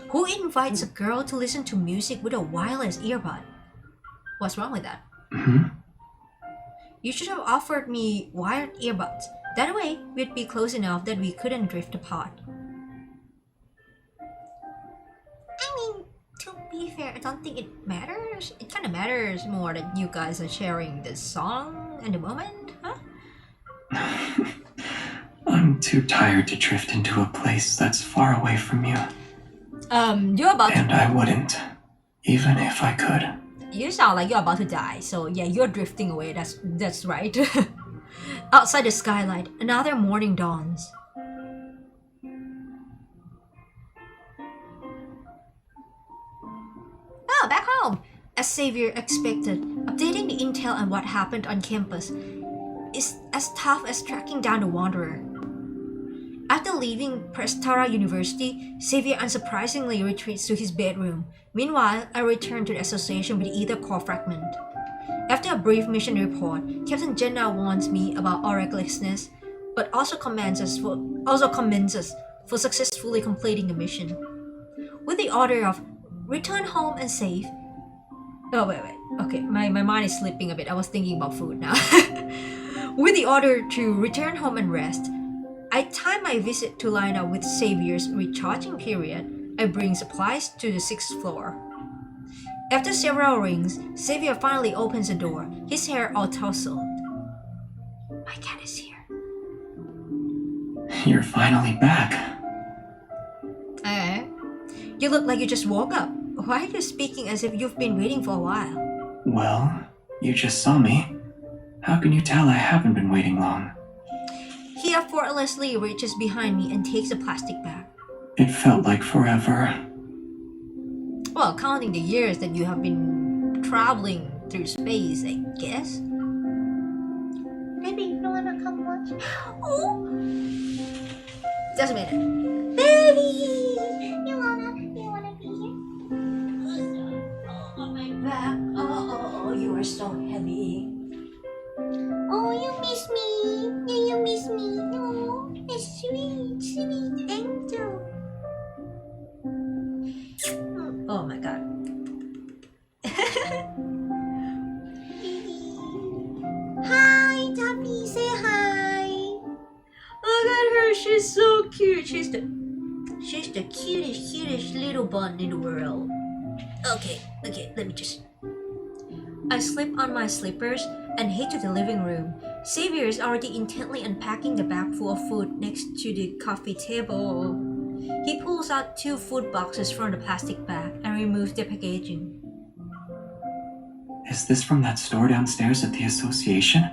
Who invites a girl to listen to music with a wireless earbud? What's wrong with that? You should have offered me wired earbuds. That way, we'd be close enough that we couldn't drift apart. I mean, to be fair, I don't think it matters. It kind of matters more that you guys are sharing this song at the moment, huh? I'm too tired to drift into a place that's far away from you. You're about to... And I wouldn't, even if I could. You sound like you're about to die, so yeah, you're drifting away, that's right. Outside the skylight, another morning dawns. Oh, back home! As Xavier expected, updating the intel on what happened on campus is as tough as tracking down the Wanderer. After leaving Prestara University, Xavier unsurprisingly retreats to his bedroom. Meanwhile, I return to the association with the Ether Core Fragment. After a brief mission report, Captain Jenna warns me about our recklessness, but also commends us for successfully completing the mission. With the order of return home and save. Oh wait. Okay, my mind is slipping a bit. I was thinking about food now. With the order to return home and rest, I time my visit to line up with Xavier's recharging period. I bring supplies to the 6th floor. After several rings, Xavier finally opens the door, his hair all tousled. My cat is here. You're finally back. Eh? You look like you just woke up. Why are you speaking as if you've been waiting for a while? Well, you just saw me. How can you tell I haven't been waiting long? He effortlessly reaches behind me and takes a plastic bag. It felt like forever. Well, counting the years that you have been traveling through space, I guess. Baby, you wanna come watch? Oh! Just a minute. Baby! You wanna be here? Oh, on my back. Oh, you are so heavy. Oh, you miss me. Yeah, you miss me. Oh, it's sweet angel. Oh my god. Hi, Taffy, say hi. Look at her, she's so cute. She's the cutest little bun in the world. Okay, let me just... I slip on my slippers and head to the living room. Xavier is already intently unpacking the bag full of food next to the coffee table. He pulls out 2 food boxes from the plastic bag and removes the packaging. Is this from that store downstairs at the association?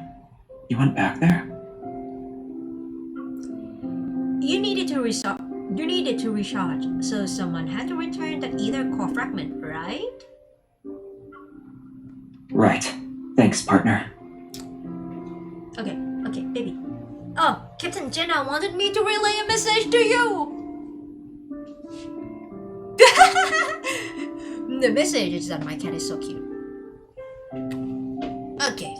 You went back there? You needed to recharge, so someone had to return that Ether Core Fragment, right? Right. Thanks, partner. Okay, baby. Oh, Captain Jenna wanted me to relay a message to you! The message is that my cat is so cute. Okay.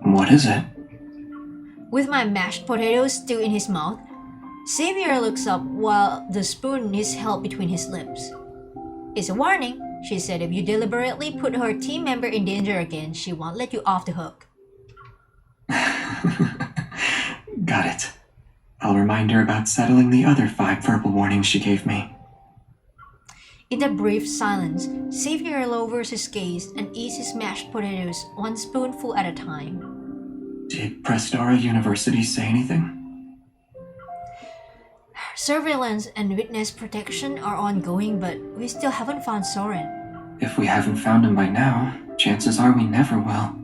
What is it? With my mashed potatoes still in his mouth, Xavier looks up while the spoon is held between his lips. It's a warning. She said if you deliberately put her team member in danger again, she won't let you off the hook. Got it. I'll remind her about settling the other 5 verbal warnings she gave me. In the brief silence, Xavier lowers his gaze and eats his mashed potatoes 1 spoonful at a time. Did Prestara University say anything? Surveillance and witness protection are ongoing, but we still haven't found Soren. If we haven't found him by now, chances are we never will.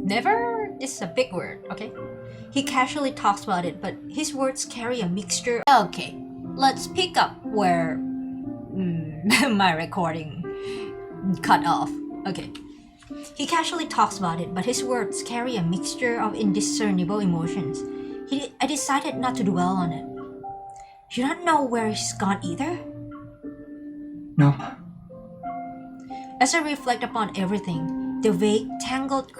Never is a big word, okay? He casually talks about it, but his words carry a mixture. Okay, let's pick up where my recording cut off. Okay. He casually talks about it, but his words carry a mixture of indiscernible emotions. I decided not to dwell on it. You don't know where he's gone either? Nope. As I reflect upon everything, the vague, tangled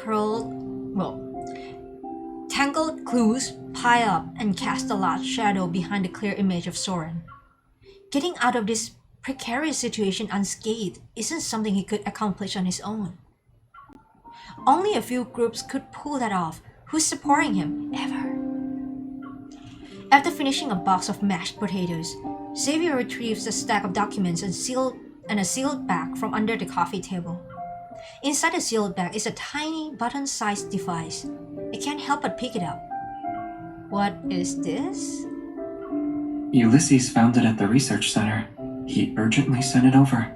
clues pile up and cast a large shadow behind the clear image of Soren. Getting out of this precarious situation unscathed isn't something he could accomplish on his own. Only a few groups could pull that off. Who's supporting him, ever? After finishing a box of mashed potatoes, Xavier retrieves a stack of documents and a sealed bag from under the coffee table. Inside the sealed bag is a tiny button-sized device. I can't help but pick it up. What is this? Ulysses found it at the research center. He urgently sent it over.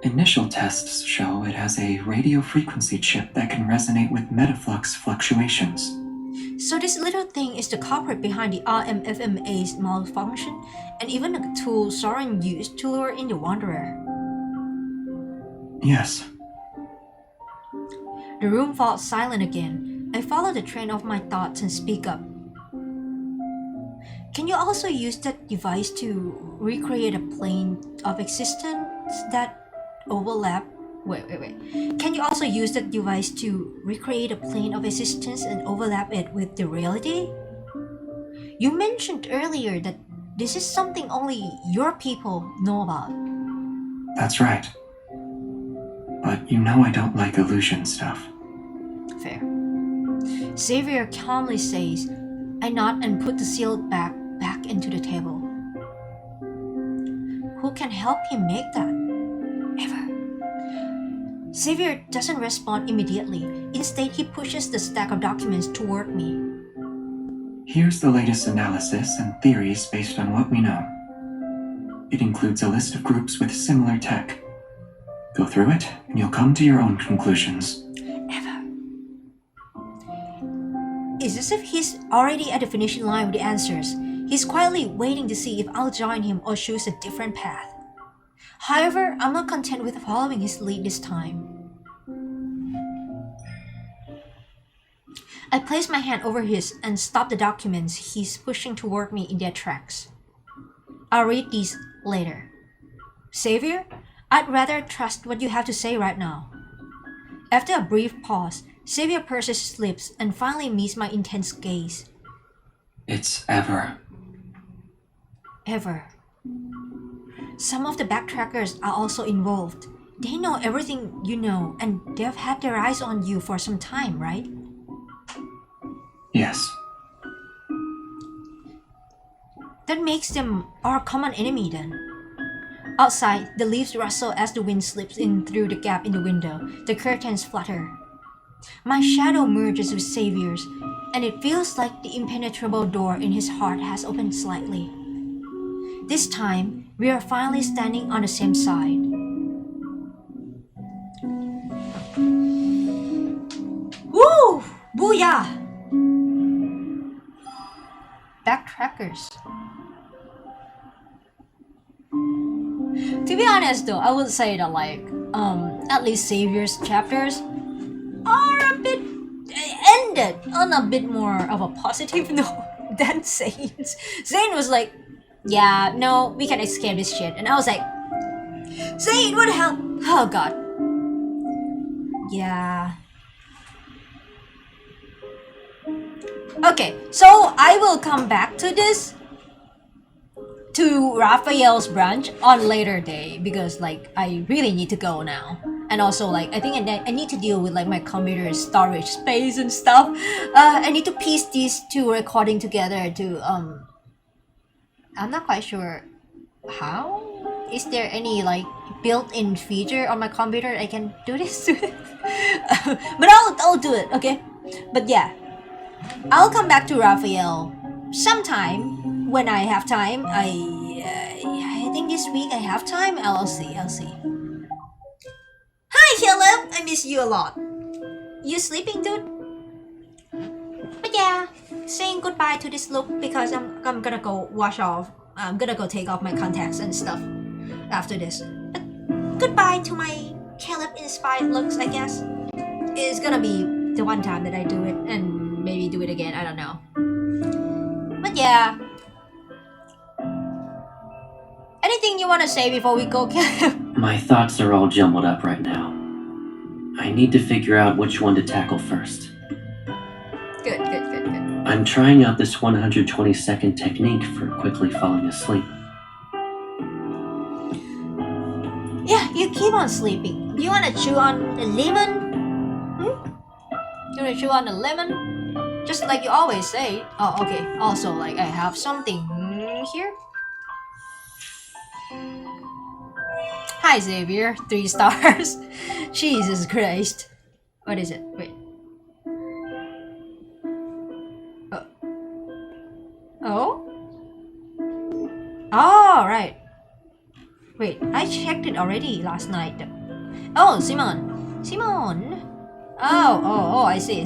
Initial tests show it has a radio frequency chip that can resonate with metaflux fluctuations. So this little thing is the culprit behind the RMFMA's malfunction, and even the tool Soren used to lure in the Wanderer. Yes. The room falls silent again. I follow the train of my thoughts and speak up. Can you also use that device to recreate a plane of existence that overlap? Wait. Can you also use that device to recreate a plane of existence and overlap it with the reality? You mentioned earlier that this is something only your people know about. That's right. But you know I don't like illusion stuff. Fair. Xavier calmly says. I nod and put the sealed bag back into the table. Who can help him make that? Ever. Xavier doesn't respond immediately. Instead, he pushes the stack of documents toward me. Here's the latest analysis and theories based on what we know. It includes a list of groups with similar tech. Go through it, and you'll come to your own conclusions. Ever. It's as if he's already at the finishing line with the answers. He's quietly waiting to see if I'll join him or choose a different path. However, I'm not content with following his lead this time. I place my hand over his and stop the documents he's pushing toward me in their tracks. I'll read these later. Xavier, I'd rather trust what you have to say right now. After a brief pause, Xavier purses his lips and finally meets my intense gaze. It's Ever. Ever. Some of the Backtrackers are also involved. They know everything you know, and they've had their eyes on you for some time, right? Yes. That makes them our common enemy then. Outside, the leaves rustle as the wind slips in through the gap in the window. The curtains flutter. My shadow merges with Xavier's, and it feels like the impenetrable door in his heart has opened slightly. This time, we are finally standing on the same side. Woo! Booyah! Backtrackers. To be honest though, I would say that at least Xavier's chapters are a bit ended on a bit more of a positive note than Zane's. Zane was like, yeah, no, we can escape this shit. And I was like, Zane, what the hell? Oh god. Yeah. Okay, so I will come back to this, to Raphael's branch on later day, because I really need to go now. And also I think I need to deal with my computer's storage space and stuff. I need to piece these two recording together to I'm not quite sure how. Is there any built-in feature on my computer I can do this with? But I'll do it, okay? But yeah, I'll come back to Raphael sometime when I have time. I think this week I have time. I'll see. Hi, Philip. I miss you a lot. You sleeping, dude? But yeah, saying goodbye to this look because I'm gonna go wash off. I'm gonna go take off my contacts and stuff after this. But goodbye to my Caleb-inspired looks, I guess. It's gonna be the one time that I do it and maybe do it again. I don't know. But yeah. Anything you want to say before we go, Caleb? My thoughts are all jumbled up right now. I need to figure out which one to tackle first. Good. I'm trying out this 120-second technique for quickly falling asleep. Yeah, you keep on sleeping. You wanna chew on the lemon? You wanna chew on the lemon? Just like you always say. Oh, okay. Also, I have something here. Hi, Xavier. 3 stars. Jesus Christ. What is it? Wait. Oh? Oh, right. Wait, I checked it already last night. Oh, Simon. Oh, I see.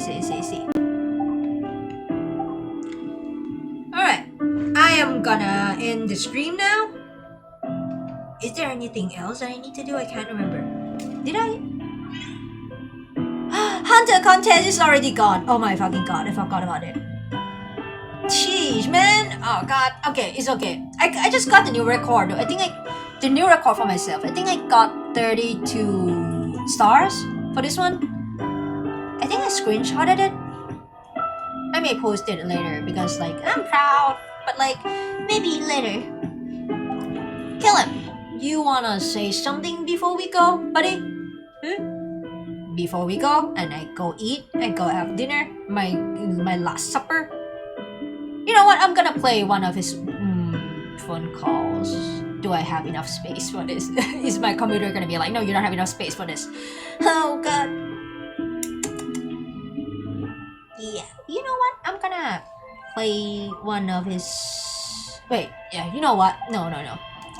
Alright, I am gonna end the stream now. Is there anything else I need to do? I can't remember. Did I? Hunter contest is already gone. Oh my fucking god, I forgot about it. Jeez, man. Oh god. Okay, it's okay. I just got the new record. The new record for myself. I think I got 32 stars for this one. I think I screenshotted it. I may post it later because like I'm proud, but like maybe later. Kill him. You wanna say something before we go, buddy? Before we go and I go eat, I go have dinner, my last supper. You know what? I'm gonna play one of his phone calls. Do I have enough space for this? Is my computer gonna be like, no, you don't have enough space for this? Oh god. Yeah, you know what? I'm gonna play one of his... Wait, yeah, you know what? No.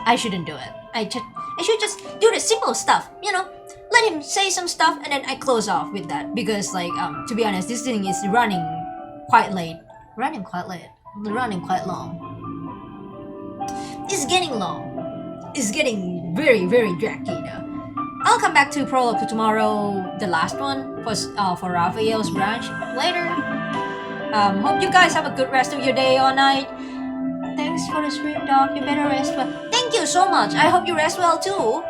I shouldn't do it. I should just do the simple stuff, you know? Let him say some stuff and then I close off with that. Because like, to be honest, this thing is running quite long. It's getting long. It's getting very, very draggy now. I'll come back to Prologue tomorrow, the last one for Raphael's branch later. Hope you guys have a good rest of your day or night. Thanks for the stream, dog. You better rest well. Thank you so much. I hope you rest well too.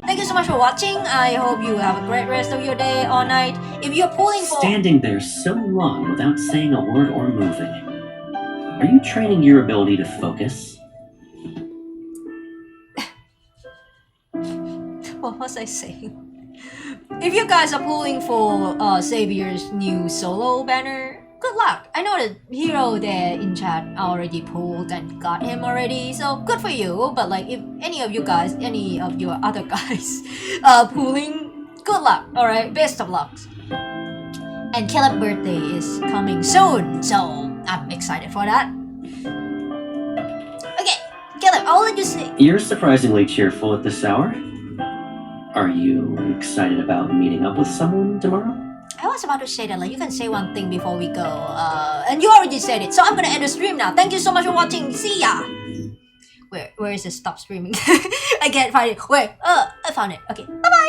Thank you so much for watching. I hope you have a great rest of your day or night. If you're pulling for... Standing there so long without saying a word or moving. Are you training your ability to focus? What was I saying? If you guys are pulling for Xavier's new solo banner, good luck. I know the hero there in chat already pulled and got him already, so good for you. But like, if any of your other guys are pulling, good luck. Alright, best of luck. And Caleb's birthday is coming soon, so I'm excited for that. Okay, Caleb, I'll let you say. You're surprisingly cheerful at this hour. Are you excited about meeting up with someone tomorrow? I was about to say that, like, you can say one thing before we go, and you already said it, so I'm gonna end the stream now. Thank you so much for watching. See ya! Where is it? Stop streaming. I can't find it. Wait, I found it. Okay, bye-bye!